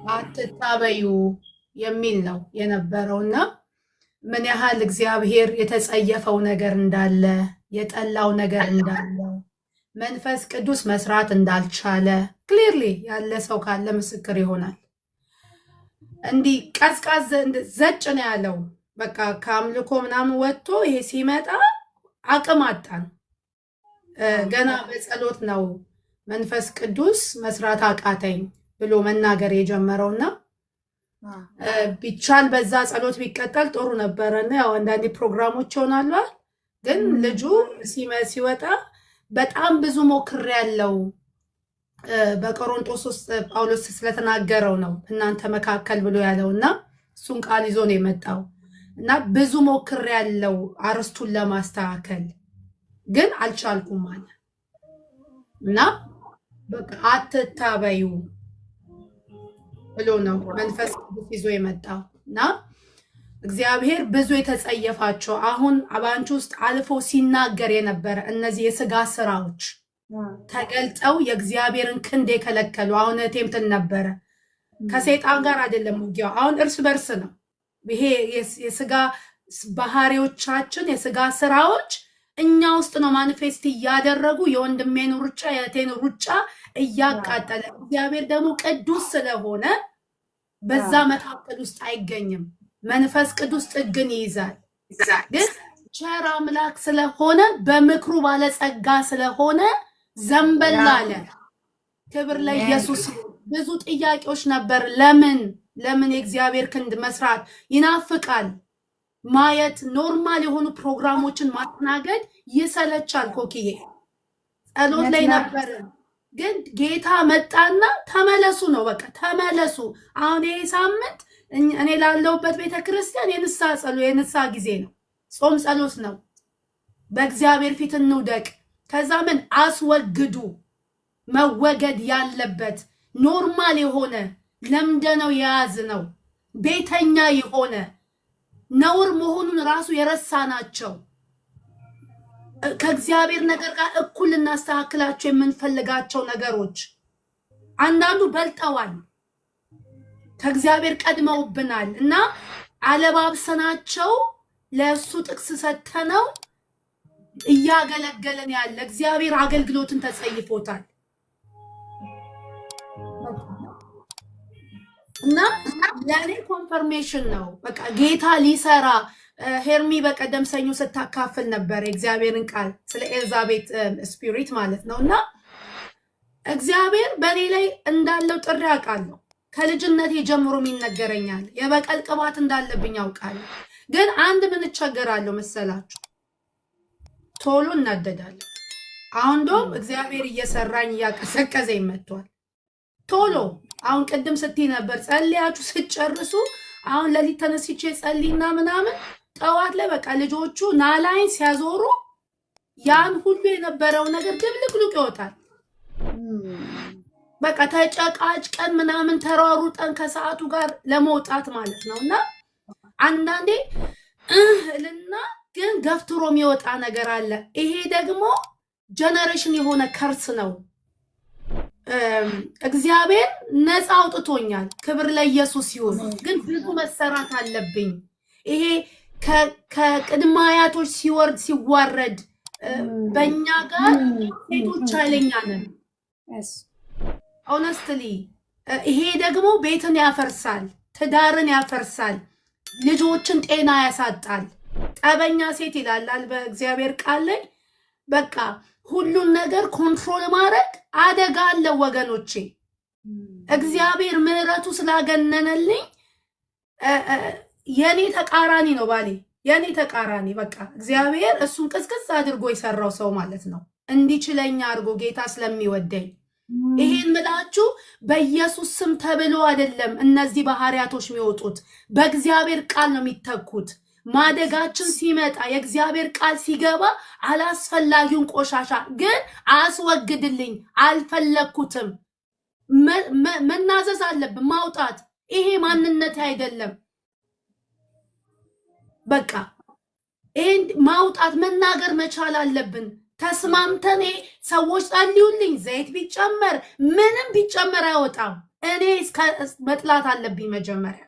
አትታበዩ የሚል ነው የነበረው እና ምን ያህል እግዚአብሔር የተጸየፈው ነገር እንዳለ፣ የጠላው ነገር እንዳለ፣ መንፈስ ቅዱስ መስራት እንዳልቻለ ክሊርሊ ያለ ሰው ካለ ምስክር ይሆናል። እንዲህ ቀዝቃዝ ዘጭ ነው ያለው። በቃ ከአምልኮ ምናምን ወጥቶ ይሄ ሲመጣ አቅም አጣን። ገና በጸሎት ነው መንፈስ ቅዱስ መስራት አቃተኝ ብሎ መናገር የጀመረውና ቢቻል በዛ ጸሎት ቢቀጠል ጥሩ ነበረና ያው አንዳንዴ ፕሮግራሞች ይሆናሉ። ግን ልጁ ሲወጣ በጣም ብዙ ሞክሬያለሁ። በቆሮንቶስ ውስጥ ጳውሎስ ስለተናገረው ነው እናንተ መካከል ብሎ ያለውና እሱን ቃል ይዞ ነው የመጣው እና ብዙ ሞክሬያለሁ አርስቱን ለማስተካከል ግን አልቻልኩም ማለት እና በቃ አትታበዩ ብሎ ነው መንፈስ ቅዱስ ይዞ የመጣው እና እግዚአብሔር ብዙ የተጸየፋቸው አሁን አባንቹ ውስጥ አልፎ ሲናገር የነበረ እነዚህ የስጋ ስራዎች ተገልጠው የእግዚአብሔርን ክንድ የከለከሉ አሁን ቴምትን ነበረ። ከሰይጣን ጋር አይደለም ውጊያው፣ አሁን እርስ በርስ ነው። ይሄ የስጋ ባህሪዎቻችን የስጋ ስራዎች እኛ ውስጥ ነው ማኒፌስት እያደረጉ የወንድሜን ሩጫ የቴን ሩጫ እያቃጠለ፣ እግዚአብሔር ደግሞ ቅዱስ ስለሆነ በዛ መካከል ውስጥ አይገኝም። መንፈስ ቅዱስ ጥግን ይይዛል። ግን ቸር አምላክ ስለሆነ በምክሩ ባለጸጋ ስለሆነ ዘንበል አለ። ክብር ለኢየሱስ። ብዙ ጥያቄዎች ነበር። ለምን የእግዚአብሔር ክንድ መስራት ይናፍቃል። ማየት ኖርማል የሆኑ ፕሮግራሞችን ማስተናገድ ይሰለቻል። ኮክዬ ጸሎት ላይ ነበር፣ ግን ጌታ መጣና ተመለሱ ነው በቃ ተመለሱ። አሁን ይሄ ሳምንት እኔ ላለሁበት ቤተክርስቲያን የንስሐ ጊዜ ነው። ጾም ጸሎት ነው። በእግዚአብሔር ፊት እንውደቅ። ከዛ ምን አስወግዱ። መወገድ ያለበት ኖርማል የሆነ ለምደነው የያዝነው ቤተኛ የሆነ ነውር መሆኑን ራሱ የረሳናቸው ከእግዚአብሔር ነገር ጋር እኩል እናስተካክላቸው የምንፈልጋቸው ነገሮች አንዳንዱ በልጠዋል፣ ከእግዚአብሔር ቀድመውብናል እና አለባብሰናቸው ለሱ ጥቅስ ሰተነው እያገለገለን ያለ እግዚአብሔር አገልግሎትን ተጸይፎታል እና ለኔ ኮንፈርሜሽን ነው። በቃ ጌታ ሊሰራ ሄርሚ በቀደም ሰኞ ስታካፍል ነበር የእግዚአብሔርን ቃል ስለ ኤልዛቤት ስፒሪት ማለት ነው እና እግዚአብሔር በኔ ላይ እንዳለው ጥሪ አውቃለሁ። ከልጅነቴ ጀምሮ ይነገረኛል። የበቀል ቅባት እንዳለብኝ አውቃለሁ። ግን አንድ ምን እቸገራለሁ መሰላችሁ? ቶሎ እናደዳለሁ። አሁን እንደውም እግዚአብሔር እየሰራኝ እያቀሰቀዘኝ መጥቷል። ቶሎ አሁን ቅድም ስትይ ነበር ጸልያችሁ ስትጨርሱ አሁን ለሊት ተነስቼ ጸልይና ምናምን ጠዋት ላይ በቃ ልጆቹ ናላይን ሲያዞሩ ያን ሁሉ የነበረው ነገር ድብልቅልቅ ይወጣል። በቃ ተጨቃጭቀን ምናምን ተሯሩጠን ከሰዓቱ ጋር ለመውጣት ማለት ነውና አንዳንዴ እልና ግን ገፍትሮ የሚወጣ ነገር አለ። ይሄ ደግሞ ጀነሬሽን የሆነ ከርስ ነው። እግዚአብሔር ነፃ አውጥቶኛል። ክብር ለኢየሱስ ይሁን። ግን ብዙ መሰራት አለብኝ። ይሄ ከቅድመ አያቶች ሲወርድ ሲዋረድ በእኛ ጋር ሴቶች ኃይለኛ ነን። ኦነስትሊ ይሄ ደግሞ ቤትን ያፈርሳል፣ ትዳርን ያፈርሳል፣ ልጆችን ጤና ያሳጣል። ጠበኛ ሴት ይላል በእግዚአብሔር ቃል ላይ። በቃ ሁሉን ነገር ኮንትሮል ማድረግ አደጋ አለው ወገኖቼ። እግዚአብሔር ምሕረቱ ስላገነነልኝ የኔ ተቃራኒ ነው ባሌ፣ የኔ ተቃራኒ። በቃ እግዚአብሔር እሱን ቅስቅስ አድርጎ የሰራው ሰው ማለት ነው። እንዲችለኛ አድርጎ ጌታ ስለሚወደኝ ይሄን ምላችሁ በኢየሱስ ስም ተብሎ አይደለም። እነዚህ ባህሪያቶች የሚወጡት በእግዚአብሔር ቃል ነው የሚተኩት። ማደጋችን ሲመጣ የእግዚአብሔር ቃል ሲገባ አላስፈላጊውን ቆሻሻ ግን አስወግድልኝ፣ አልፈለኩትም። መናዘዝ አለብን፣ ማውጣት። ይሄ ማንነት አይደለም። በቃ ይሄን ማውጣት መናገር መቻል አለብን። ተስማምተን ሰዎች ጸልዩልኝ፣ ዘይት ቢጨመር ምንም ቢጨመር አይወጣም። እኔ መጥላት አለብኝ መጀመሪያ።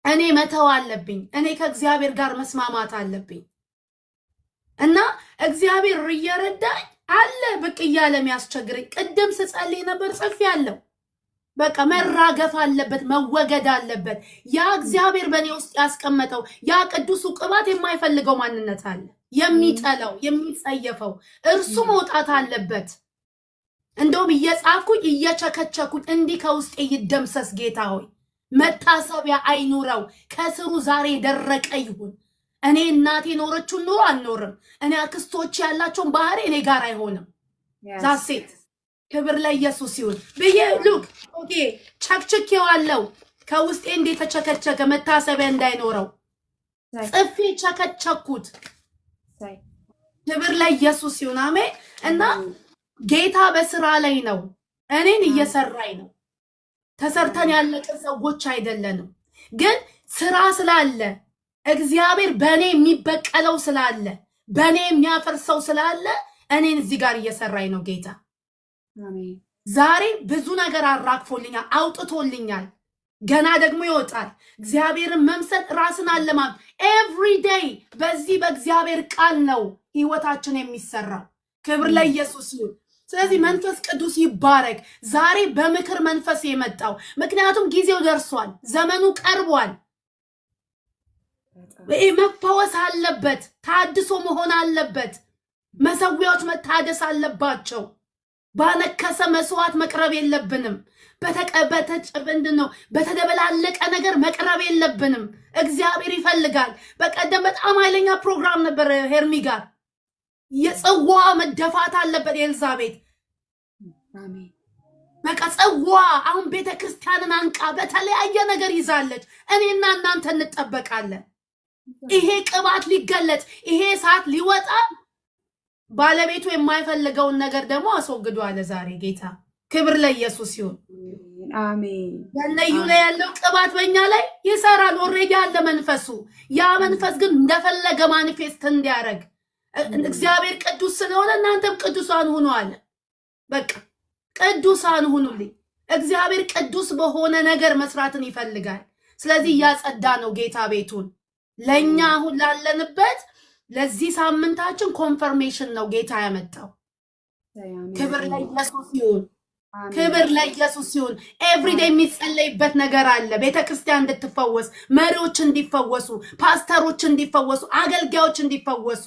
እኔ መተው አለብኝ። እኔ ከእግዚአብሔር ጋር መስማማት አለብኝ እና እግዚአብሔር እየረዳኝ አለ ብቅ እያለ የሚያስቸግረኝ። ቅድም ስጸልይ ነበር ጽፌያለሁ። በቃ መራገፍ አለበት፣ መወገድ አለበት። ያ እግዚአብሔር በእኔ ውስጥ ያስቀመጠው ያ ቅዱሱ ቅባት የማይፈልገው ማንነት አለ፣ የሚጠላው የሚጸየፈው እርሱ መውጣት አለበት። እንደውም እየጻፍኩኝ እየቸከቸኩኝ እንዲህ ከውስጤ ይደምሰስ ጌታ ሆይ፣ መታሰቢያ አይኑረው፣ ከስሩ ዛሬ የደረቀ ይሁን። እኔ እናቴ ኖረችውን ኑሮ አልኖርም። እኔ አክስቶች ያላቸውን ባህሪ እኔ ጋር አይሆንም። ዛሴት ክብር ለኢየሱስ ይሁን ብዬ ሉክ ኦኬ ቸክቸኬዋለሁ። ከውስጤ እንዴት ተቸከቸከ መታሰቢያ እንዳይኖረው ጽፌ ቸከቸኩት። ክብር ለኢየሱስ ይሁን አሜን። እና ጌታ በስራ ላይ ነው፣ እኔን እየሰራኝ ነው። ተሰርተን ያለቀን ሰዎች አይደለንም። ግን ስራ ስላለ እግዚአብሔር በእኔ የሚበቀለው ስላለ በእኔ የሚያፈርሰው ስላለ እኔን እዚህ ጋር እየሰራኝ ነው ጌታ። ዛሬ ብዙ ነገር አራግፎልኛል፣ አውጥቶልኛል። ገና ደግሞ ይወጣል። እግዚአብሔርን መምሰል ራስን አለማም ኤቭሪ ዴይ በዚህ በእግዚአብሔር ቃል ነው ህይወታችን የሚሰራው። ክብር ለኢየሱስ ይሁን። ስለዚህ መንፈስ ቅዱስ ይባረክ። ዛሬ በምክር መንፈስ የመጣው ምክንያቱም ጊዜው ደርሷል፣ ዘመኑ ቀርቧል። መፈወስ አለበት፣ ታድሶ መሆን አለበት። መሰዊያዎች መታደስ አለባቸው። ባነከሰ መስዋዕት መቅረብ የለብንም። በተደበላለቀ ነገር መቅረብ የለብንም። እግዚአብሔር ይፈልጋል። በቀደም በጣም ኃይለኛ ፕሮግራም ነበር ሄርሚ ጋር። የጽዋ መደፋት አለበት ኤልዛቤት። በቃ ጽዋ አሁን ቤተ ክርስቲያንን አንቃ በተለያየ ነገር ይዛለች። እኔና እናንተ እንጠበቃለን። ይሄ ቅባት ሊገለጥ፣ ይሄ ሰዓት ሊወጣ፣ ባለቤቱ የማይፈልገውን ነገር ደግሞ አስወግዷል ዛሬ ጌታ። ክብር ለኢየሱስ ይሁን። አሜን። በነዩ ላይ ያለው ቅባት በእኛ ላይ ይሰራል። ኦልሬዲ አለ መንፈሱ። ያ መንፈስ ግን እንደፈለገ ማኒፌስት እንዲያደርግ እግዚአብሔር ቅዱስ ስለሆነ እናንተም ቅዱሳን ሁኑ አለ። በቃ ቅዱሳን ሁኑልኝ። እግዚአብሔር ቅዱስ በሆነ ነገር መስራትን ይፈልጋል። ስለዚህ እያጸዳ ነው ጌታ ቤቱን ለኛ አሁን ላለንበት ለዚህ ሳምንታችን ኮንፈርሜሽን ነው ጌታ ያመጣው። ክብር ለኢየሱስ ይሁን። ክብር ለኢየሱስ ይሁን። ኤቭሪዴይ የሚጸለይበት ነገር አለ። ቤተክርስቲያን እንድትፈወስ፣ መሪዎች እንዲፈወሱ፣ ፓስተሮች እንዲፈወሱ፣ አገልጋዮች እንዲፈወሱ።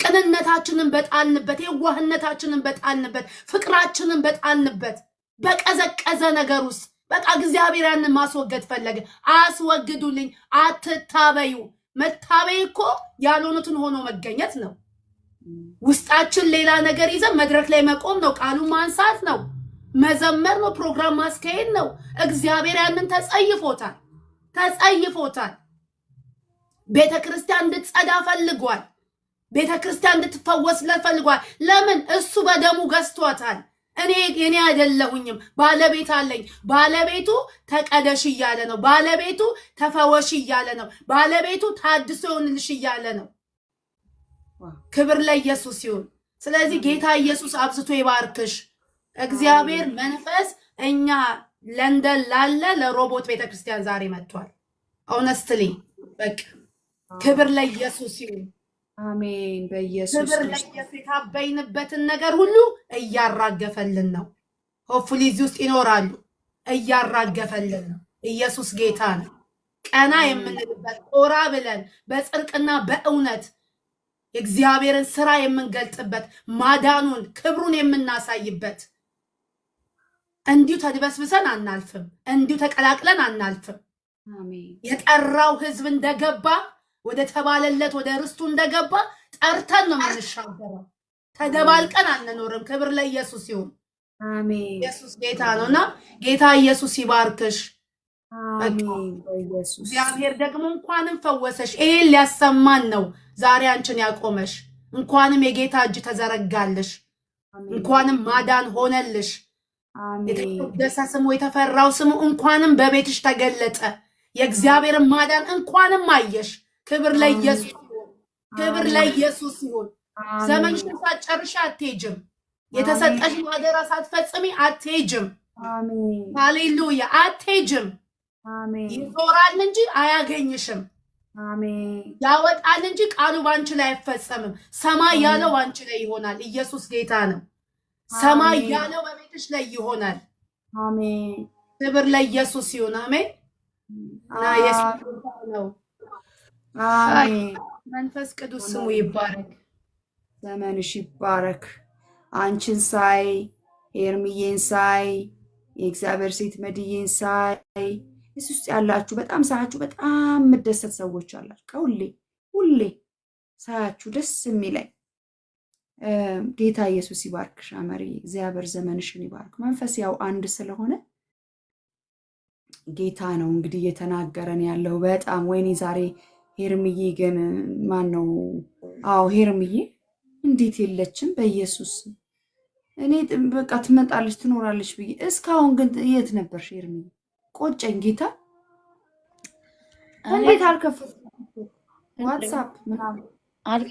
ቅንነታችንን በጣልንበት፣ የዋህነታችንን በጣልንበት፣ ፍቅራችንን በጣልንበት በቀዘቀዘ ነገር ውስጥ በቃ እግዚአብሔር ያንን ማስወገድ ፈለገ። አስወግዱልኝ፣ አትታበዩ። መታበይ እኮ ያልሆኑትን ሆኖ መገኘት ነው። ውስጣችን ሌላ ነገር ይዘን መድረክ ላይ መቆም ነው። ቃሉን ማንሳት ነው። መዘመር ነው። ፕሮግራም ማስካሄድ ነው። እግዚአብሔር ያንን ተጸይፎታል። ቤተክርስቲያን እንድትጸዳ ፈልጓል። ቤተክርስቲያን እንድትፈወስለት ፈልጓል። ለምን? እሱ በደሙ ገዝቷታል። እኔ አይደለሁኝም፣ ባለቤት አለኝ። ባለቤቱ ተቀደሽ እያለ ነው። ባለቤቱ ተፈወሽ እያለ ነው። ባለቤቱ ታድሶ ይሁንልሽ እያለ ነው። ክብር ለኢየሱስ ይሁን። ስለዚህ ጌታ ኢየሱስ አብዝቶ ይባርክሽ። እግዚአብሔር መንፈስ እኛ ለንደን ላለ ለሮቦት ቤተክርስቲያን ዛሬ መጥቷል። ኦነስትሊ በቃ ክብር ለኢየሱስ ይሁን። አሜን። በኢየሱስ ክብር ለኢየሱስ። የታበይንበትን ነገር ሁሉ እያራገፈልን ነው። ሆፕፉሊ እዚህ ውስጥ ይኖራሉ። እያራገፈልን ነው። ኢየሱስ ጌታ ነው። ቀና የምንልበት ኦራ ብለን በጽድቅና በእውነት የእግዚአብሔርን ስራ የምንገልጥበት ማዳኑን ክብሩን የምናሳይበት። እንዲሁ ተድበስብሰን አናልፍም። እንዲሁ ተቀላቅለን አናልፍም። የጠራው ህዝብ እንደገባ ወደ ተባለለት ወደ ርስቱ እንደገባ ጠርተን ነው የምንሻገረው። ተደባልቀን አንኖርም። ክብር ለኢየሱስ ይሁን። አሜን። ኢየሱስ ጌታ ነውና ጌታ ኢየሱስ ይባርክሽ። አሜን። በኢየሱስ እግዚአብሔር ደግሞ እንኳንም ፈወሰሽ። ይሄን ሊያሰማን ነው ዛሬ አንቺን ያቆመሽ። እንኳንም የጌታ እጅ ተዘረጋልሽ። እንኳንም ማዳን ሆነልሽ። የተቀደሰ ስሙ የተፈራው ስሙ እንኳንም በቤትሽ ተገለጠ። የእግዚአብሔርን ማዳን እንኳንም አየሽ። ክብር ለኢየሱስ ይሁን። ክብር ለኢየሱስ ይሁን። ዘመንሽን ሳትጨርሺ አትሄጂም። የተሰጠሽን አደራ ሳትፈጽሚ አትሄጂም። አሜን። ሃሌሉያ። አትሄጂም። አሜን። ይዞራል እንጂ አያገኝሽም። አሜን። ያወጣል እንጂ ቃሉ ባንቺ ላይ አይፈጸምም። ሰማይ ያለው ባንቺ ላይ ይሆናል። ኢየሱስ ጌታ ነው። ሰማይ ያለው በቤትሽ ላይ ይሆናል። አሜን። ክብር ለኢየሱስ ይሁን። አሜን። ነው። አሜን። መንፈስ ቅዱስ ስሙ ይባረክ። ዘመንሽ ይባረክ። አንቺን ሳይ ኤርሚዬን ሳይ የእግዚአብሔር ሴት መድዬን ሳይ እዚህ ውስጥ ያላችሁ በጣም ሳያችሁ በጣም የምደሰት ሰዎች አላችሁ። ሁሌ ሳያችሁ ደስ የሚለኝ ጌታ ኢየሱስ ይባርክሽ አመሪ። እግዚአብሔር ዘመንሽን ይባርክ። መንፈስ ያው አንድ ስለሆነ ጌታ ነው እንግዲህ እየተናገረን ያለው በጣም ወይኔ ዛሬ ሄርምዬ ግን ማን ነው? አዎ ሄርምዬ እንዴት የለችም? በኢየሱስ እኔ በቃ ትመጣለች ትኖራለች ብዬ እስካሁን ግን የት ነበርሽ ሄርምዬ? ቆጨኝ ጌታ። እንዴት አልከፈትኩም ዋትሳፕ ምናምን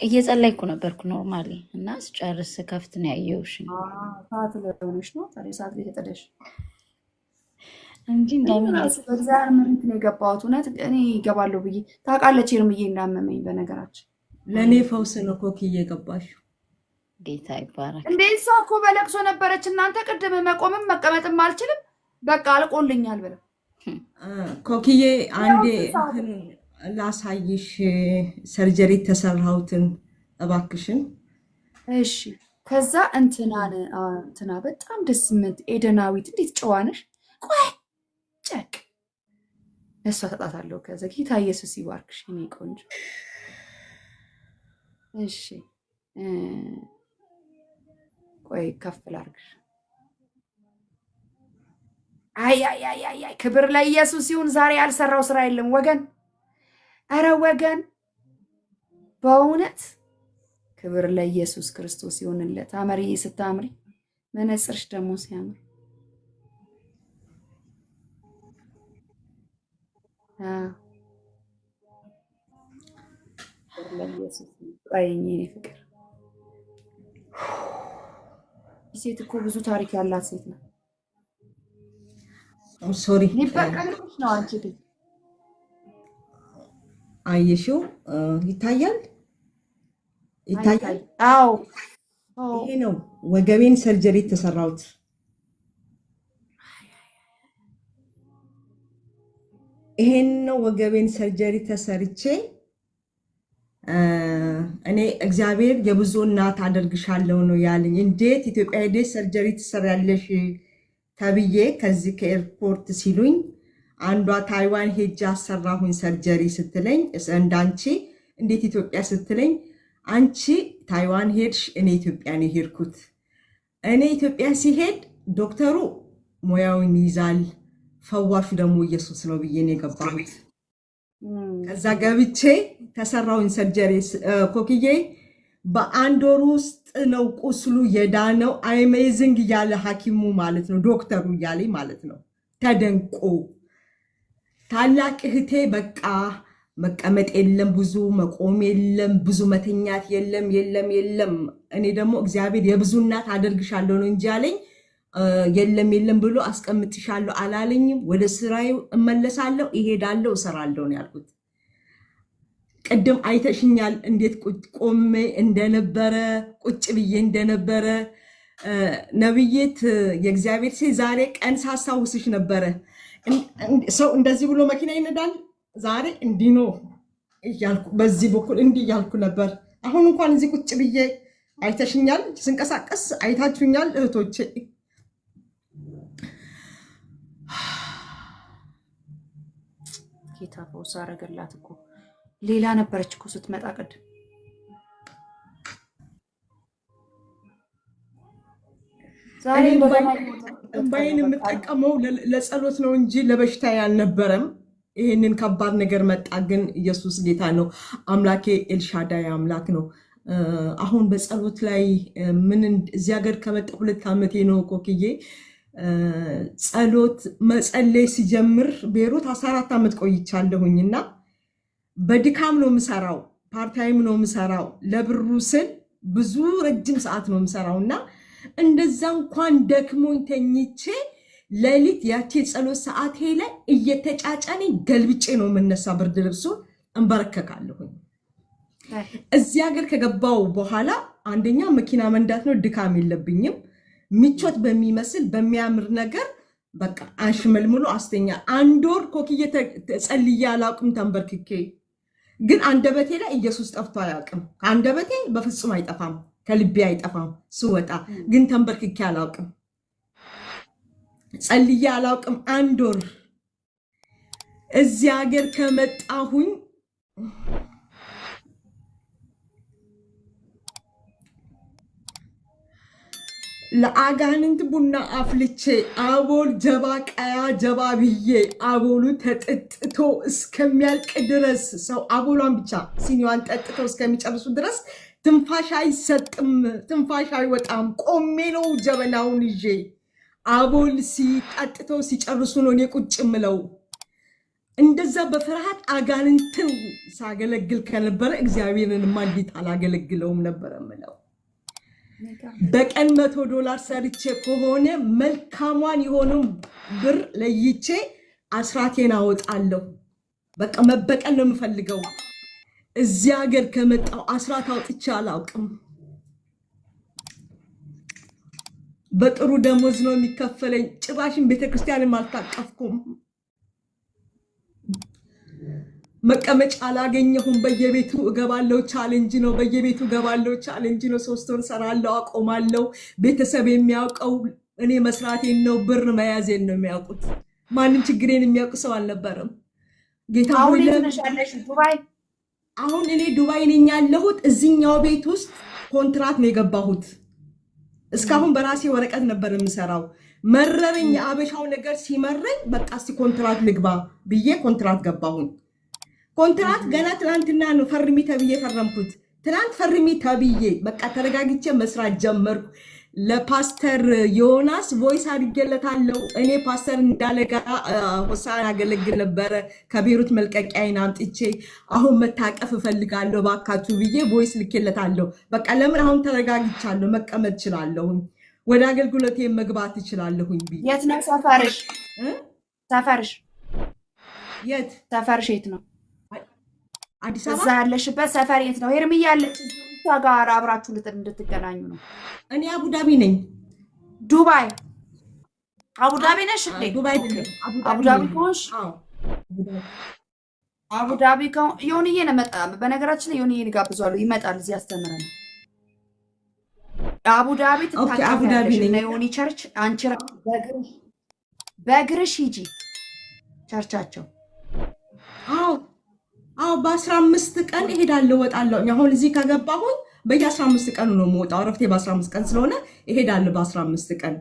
እየጸለይኩ ነበርኩ ኖርማሊ እና ስጨርስ ከፍት ነው ያየሁሽ። ሰዓት ለሆነሽ ነው ታዲያ ሰዓት ላይ ተጠደሽ እንጂ በእግዚአብሔር ምሪት ነው የገባሁት። እውነት እኔ ይገባለሁ ብዬ ታውቃለች ሄርምዬ እንዳመመኝ። በነገራችን ለእኔ ፈውስ ነው ኮክዬ ገባሽው። ጌታ ይባረክ። እንዴ እሷ እኮ በለቅሶ ነበረች እናንተ። ቅድም መቆምም መቀመጥም አልችልም በቃ አልቆልኛል ብለው ኮክዬ አንዴ ላሳይሽ ሰርጀሪ ተሰራሁትን እባክሽን። እሺ ከዛ እንትና በጣም ደስ ምት ኤደናዊት እንዴት ጨዋነሽ። ቆይ ጨቅ እሷ ተጣታለሁ። ከዛ ጌታ ኢየሱስ ይባርክሽ እኔ ቆንጆ። እሺ ቆይ ከፍ ላድርግሽ። አይ ክብር ለኢየሱስ ይሁን። ዛሬ ያልሰራው ስራ የለም ወገን። አረ ወገን በእውነት ክብር ለኢየሱስ ክርስቶስ ይሁንለት። አመሪ ስታምሪ መነጽርሽ ደግሞ ሲያምር አይኔ ፍቅር ሴት እኮ ብዙ ታሪክ ያላት ሴት ነው። ሶሪ ሊበቀልሽ ነው አንቺ ግን አየሽው? ይታያል። አዎ ይሄ ነው ወገቤን ሰርጀሪ ተሰራውት። ይሄን ነው ወገቤን ሰርጀሪ ተሰርቼ እኔ እግዚአብሔር የብዙ እናት አደርግሻለሁ ነው ያለኝ። እንዴት ኢትዮጵያ ሄደሽ ሰርጀሪ ትሰሪያለሽ ተብዬ ከዚህ ከኤርፖርት ሲሉኝ አንዷ ታይዋን ሄጄ አሰራሁኝ ሰርጀሪ ስትለኝ እንዳንቺ እንዴት ኢትዮጵያ ስትለኝ አንቺ ታይዋን ሄድሽ፣ እኔ ኢትዮጵያ ነው ሄድኩት። እኔ ኢትዮጵያ ሲሄድ ዶክተሩ ሙያውን ይዛል፣ ፈዋሹ ደግሞ ኢየሱስ ነው ብዬ ነው የገባሁት። ከዛ ገብቼ ተሰራሁኝ ሰርጀሪ ኮክዬ። በአንድ ወር ውስጥ ነው ቁስሉ የዳነው። አሜዚንግ እያለ ሐኪሙ ማለት ነው ዶክተሩ እያለ ማለት ነው ተደንቆ። ታላቅ እህቴ በቃ መቀመጥ የለም ብዙ መቆም የለም ብዙ መተኛት የለም የለም የለም። እኔ ደግሞ እግዚአብሔር የብዙ እናት አደርግሻለሁ ነው እንጂ አለኝ። የለም የለም ብሎ አስቀምጥሻለሁ አላለኝም። ወደ ስራዬ እመለሳለሁ፣ እሄዳለሁ፣ እሰራለሁ ነው ያልኩት። ቅድም አይተሽኛል እንዴት ቆሜ እንደነበረ ቁጭ ብዬ እንደነበረ። ነብይት የእግዚአብሔር ሴት ዛሬ ቀን ሳስታውስሽ ነበረ። ሰው እንደዚህ ብሎ መኪና ይነዳል፣ ዛሬ እንዲህ ነው እያልኩ በዚህ በኩል እንዲህ እያልኩ ነበር። አሁን እንኳን እዚህ ቁጭ ብዬ አይተሽኛል፣ ስንቀሳቀስ አይታችሁኛል እህቶቼ። ጌታ ፈውስ አደረገላት እኮ። ሌላ ነበረች እኮ ስትመጣ ቅድም። ዛሬ እንባዬን የምጠቀመው ለጸሎት ነው እንጂ ለበሽታ አልነበረም። ይሄንን ከባድ ነገር መጣ፣ ግን ኢየሱስ ጌታ ነው። አምላኬ ኤልሻዳይ አምላክ ነው። አሁን በጸሎት ላይ ምን እዚህ ሀገር ከመጣ 2 ዓመቴ ነው ኮክዬ። ጸሎት መጸለይ ሲጀምር ቤሩት 14 ዓመት ቆይቻለሁኝና በድካም ነው የምሰራው፣ ፓርታይም ነው የምሰራው። ለብሩ ስል ብዙ ረጅም ሰዓት ነው የምሰራውና እንደዛ እንኳን ደክሞኝ ተኝቼ ሌሊት ያቺ ጸሎት ሰዓት ላይ እየተጫጫነኝ ገልብጬ ነው የምነሳ። ብርድ ልብሱን እንበረከካለሁኝ። እዚህ ሀገር ከገባው በኋላ አንደኛ መኪና መንዳት ነው፣ ድካም የለብኝም። ምቾት በሚመስል በሚያምር ነገር በቃ አንሽመልምሎ አስተኛ። 1 ወር ኮክዬ ጸልዬ አላውቅም ተንበርክኬ። ግን አንደበቴ ላይ ኢየሱስ ጠፍቶ አያውቅም። ከአንደበቴ በፍጹም አይጠፋም፣ ከልቤ አይጠፋም። ስወጣ ግን ተንበርክኬ አላውቅም፣ ጸልዬ አላውቅም። 1 ወር እዚህ ሀገር ከመጣሁኝ ለአጋንንት ቡና አፍልቼ አቦል ጀባ ቀያ ጀባ ብዬ አቦሉ ተጠጥቶ እስከሚያልቅ ድረስ ሰው አቦሏን ብቻ ሲኒዋን ጠጥቶ እስከሚጨርሱ ድረስ ትንፋሽ አይሰጥም፣ ትንፋሽ አይወጣም። ቆሜ ነው ጀበናውን ይዤ አቦል ሲጠጥቶ ሲጨርሱ ነው እኔ ቁጭ ምለው። እንደዛ በፍርሃት አጋንንትን ሳገለግል ከነበረ እግዚአብሔርንማ እንዴት አላገለግለውም ነበረ ምለው። በቀን $100 ሰርቼ ከሆነ መልካሟን የሆነው ብር ለይቼ አስራቴን አወጣለሁ። በቃ መበቀል ነው የምፈልገው። እዚህ ሀገር ከመጣው አስራት አውጥቼ አላውቅም። በጥሩ ደሞዝ ነው የሚከፈለኝ። ጭራሽን ቤተክርስቲያንም አልታቀፍኩም። መቀመጫ አላገኘሁም። በየቤቱ እገባለሁ፣ ቻሌንጅ ነው። በየቤቱ እገባለሁ፣ ቻሌንጅ ነው። 3 ወር ሰራለሁ፣ አቆማለሁ። ቤተሰብ የሚያውቀው እኔ መስራቴን ነው፣ ብር መያዜን ነው የሚያውቁት። ማንም ችግሬን የሚያውቅ ሰው አልነበረም። ጌታ አሁን ዱባይ? አሁን እኔ ዱባይ ነኝ ያለሁት። እዚህኛው ቤት ውስጥ ኮንትራት ነው የገባሁት። እስካሁን በራሴ ወረቀት ነበር የምሰራው። መረረኝ፣ የአበሻው ነገር ሲመረኝ በቃ እስቲ ኮንትራት ልግባ ብዬ ኮንትራት ገባሁኝ። ኮንትራት ገና ትናንትና ነው ፈርሚ ተብዬ ፈረምኩት። ትናንት ፈርሚ ተብዬ በቃ ተረጋግቼ መስራት ጀመርኩ። ለፓስተር ዮናስ ቮይስ አድርጌለታለሁ። እኔ ፓስተር እንዳለ ጋር ሆሳዕና አገለግል ነበረ። ከቤሩት መልቀቂያዬን አምጥቼ አሁን መታቀፍ እፈልጋለሁ ባካችሁ ብዬ ቮይስ ልኬለታለሁ። በቃ ለምን አሁን ተረጋግቻለሁ፣ መቀመጥ እችላለሁኝ፣ ወደ አገልግሎቴ መግባት እችላለሁኝ ብዬ። የት ነው ሰፈርሽ? ሰፈርሽ የት? ሰፈርሽ የት ነው? አዲስ እዛ አበባ። ያለሽበት ሰፈር የት ነው? ሄርምያ ያለች እሷ ጋር አብራችሁ እንድትገናኙ ነው። እኔ አቡዳቢ ነኝ። ዱባይ አቡዳቢ ነሽ እንዴ? ዱባይ አቡዳቢ ከሆንሽ አዎ፣ አቡዳቢ ከሆን ዮኒዬ ነው መጣ። በነገራችን ላይ ዮኒዬ ጋብዟል፣ ይመጣል፣ እዚህ ያስተምረናል። አቡዳቢ ትታቀፊያለሽ እና ዮኒ ቸርች አንቺ በእግርሽ ሂጂ ቸርቻቸው። አዎ በ15 ቀን እሄዳለሁ እወጣለሁ። አሁን እዚህ ከገባሁኝ በየ15 ቀኑ ነው የምወጣው። እረፍቴ በ15 ቀን ስለሆነ እሄዳለሁ በ15 ቀን።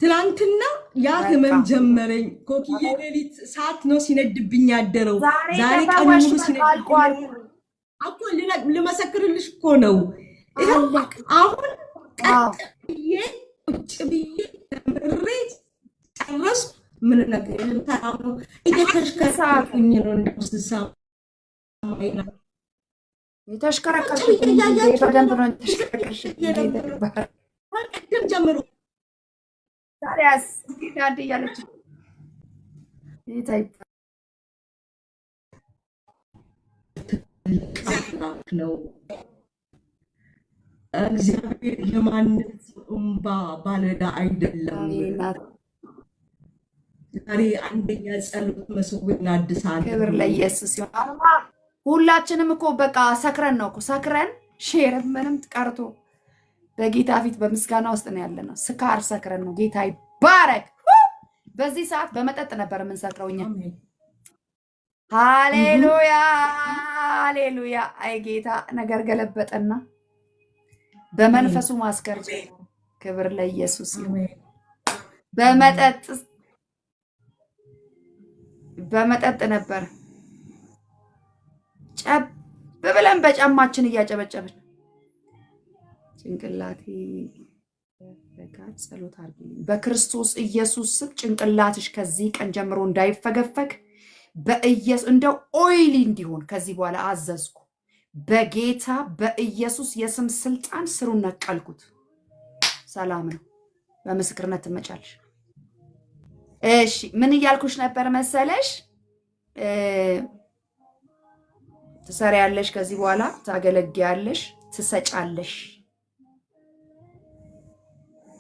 ትናንትና ያ ህመም ጀመረኝ። ኮክዬ ሌሊት ሰዓት ነው ሲነድብኝ ያደረው። ዛሬ ቀን ሙሉ ሲነድብኝ እኮ ልመሰክርልሽ እኮ ነው። አሁን ቀጥ ብዬ ቁጭ ብዬ ተምሬ ጨረስኩ። ምን ነገር ተራሙ እየተሽከረከርኩኝ ነው እንደውስሳ የተሽከረከርሽ በደንብ ነው የተሽከረከርሽ። ቅድም ጀምሮ ታዲያስ ዳድ እያለች ነው። እግዚአብሔር የማንም እንባ ባለዕዳ አይደለም። ዛሬ አንደኛ ጸሎት መስዋዕት እናድሳለን። ክብር ለኢየሱስ ይሁን። ሁላችንም እኮ በቃ ሰክረን ነው እኮ ሰክረን ሼር ምንም ቀርቶ በጌታ ፊት በምስጋና ውስጥ ነው ያለነው። ስካር ሰክረን ነው። ጌታ ይባረክ። በዚህ ሰዓት በመጠጥ ነበር የምንሰክረው እኛ። ሃሌሉያ ሃሌሉያ። አይ ጌታ ነገር ገለበጠና በመንፈሱ ማስከር። ክብር ለኢየሱስ ይሁን። በመጠጥ ነበር ጨብ ብለን በጫማችን እያጨበጨብን ጭንቅላቴ በጋር ጸሎት አድርጊልኝ። በክርስቶስ ኢየሱስ ስም ጭንቅላትሽ ከዚህ ቀን ጀምሮ እንዳይፈገፈግ በኢየሱስ እንደው ኦይሊ እንዲሆን ከዚህ በኋላ አዘዝኩ። በጌታ በኢየሱስ የስም ስልጣን ስሩን ነቀልኩት። ሰላም ነው። በምስክርነት ትመጫለሽ። እሺ ምን እያልኩሽ ነበር መሰለሽ? ትሰሪያለሽ፣ ከዚህ በኋላ ታገለግያለሽ፣ ትሰጫለሽ፣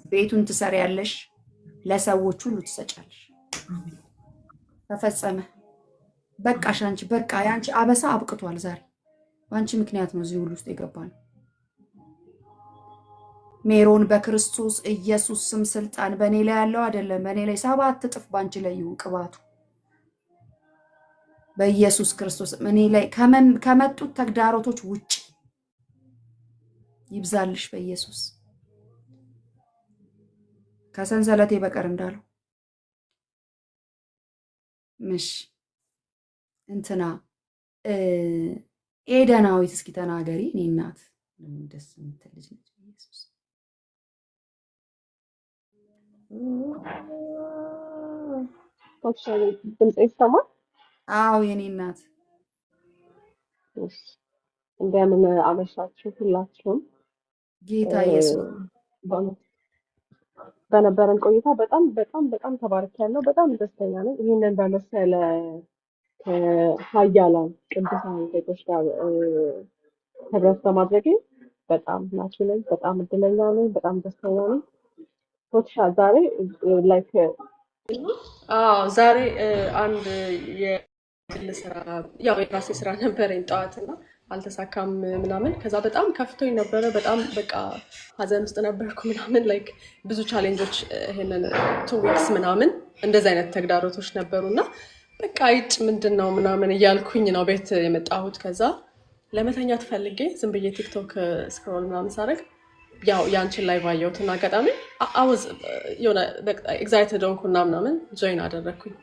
ቤቱን ትሰሪያለሽ፣ ለሰዎች ሁሉ ትሰጫለሽ። ተፈጸመ። በቃሽ። አንቺ በቃ ያንቺ አበሳ አብቅቷል። ዛሬ በአንቺ ምክንያት ነው እዚህ ሁሉ ውስጥ የገባነው። ሜሮን በክርስቶስ ኢየሱስ ስም ስልጣን በእኔ ላይ ያለው አይደለም፣ በእኔ ላይ 7 እጥፍ ባንቺ ላይ ይሁን ቅባቱ በኢየሱስ ክርስቶስ። እኔ ላይ ከመጡት ተግዳሮቶች ውጭ ይብዛልሽ በኢየሱስ ከሰንሰለቴ በቀር እንዳለው ምሽ እንትና ኤደናዊት እስኪ ተናገሪ። እኔ እናት ደስ የምትል ልጅ ነች። ኢየሱስ ድምጽ ይሰማል? አዎ የኔ እናት። እንደምን አመሻችሁ ሁላችሁም። ጌታ ኢየሱስ በነበረን ቆይታ በጣም በጣም በጣም ተባርኬያለሁ። በጣም ደስተኛ ነኝ። ይህንን በመሰለ ኃያላን ቅዱሳን ሴቶች ጋር ህብረት በማድረጌ በጣም ናችሁ ነኝ። በጣም እድለኛ ነኝ። በጣም ደስተኛ ነኝ። ፎቶሻ ዛሬ ላይክ ዛሬ አንድ የግል ስራ ያው የራሴ ስራ ነበረኝ ጠዋትና አልተሳካም ምናምን። ከዛ በጣም ከፍቶኝ ነበረ። በጣም በቃ ሀዘን ውስጥ ነበርኩ ምናምን ላይክ ብዙ ቻሌንጆች ይሄንን 2 ዊክስ ምናምን እንደዚህ አይነት ተግዳሮቶች ነበሩና በቃ ይጭ ምንድነው ምናምን እያልኩኝ ነው ቤት የመጣሁት። ከዛ ለመተኛት ፈልጌ ዝም ብዬ ቲክቶክ ስክሮል ምናምን ሳደርግ ያው ያንቺን ላይ ባየሁትና አጋጣሚ አወዝ የሆነ በቃ ኤግዛይትድ ሆንኩና ምናምን ጆይን አደረግኩኝ።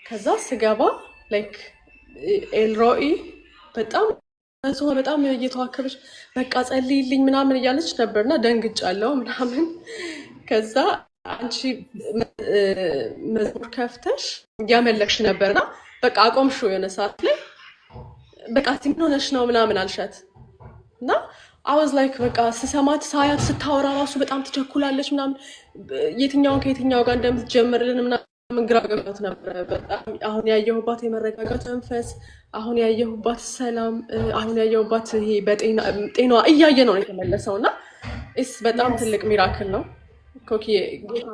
ከዛ ስገባ ላይክ ኤልሮኢ በጣም እሷ በጣም እየተዋከበች በቃ ጸልይልኝ ምናምን እያለች ነበርና ደንግጫለሁ ምናምን። ከዛ አንቺ መዝሙር ከፍተሽ እያመለክሽ ነበርና በቃ አቆምሽው የሆነ ሰዓት ላይ በቃ ምን ሆነሽ ነው ምናምን አልሻት እና አወዝ ላይክ በቃ ስሰማት ሳያት ስታወራ ራሱ በጣም ትቸኩላለች ምናምን የትኛውን ከየትኛው ጋር እንደምትጀምርልን ምናምን ግራ ገብቷት ነበረ። በጣም አሁን ያየሁባት የመረጋጋት መንፈስ፣ አሁን ያየሁባት ሰላም፣ አሁን ያየሁባት ይሄ ጤናዋ እያየ ነው የተመለሰው እና በጣም ትልቅ ሚራክል ነው። ኮኪ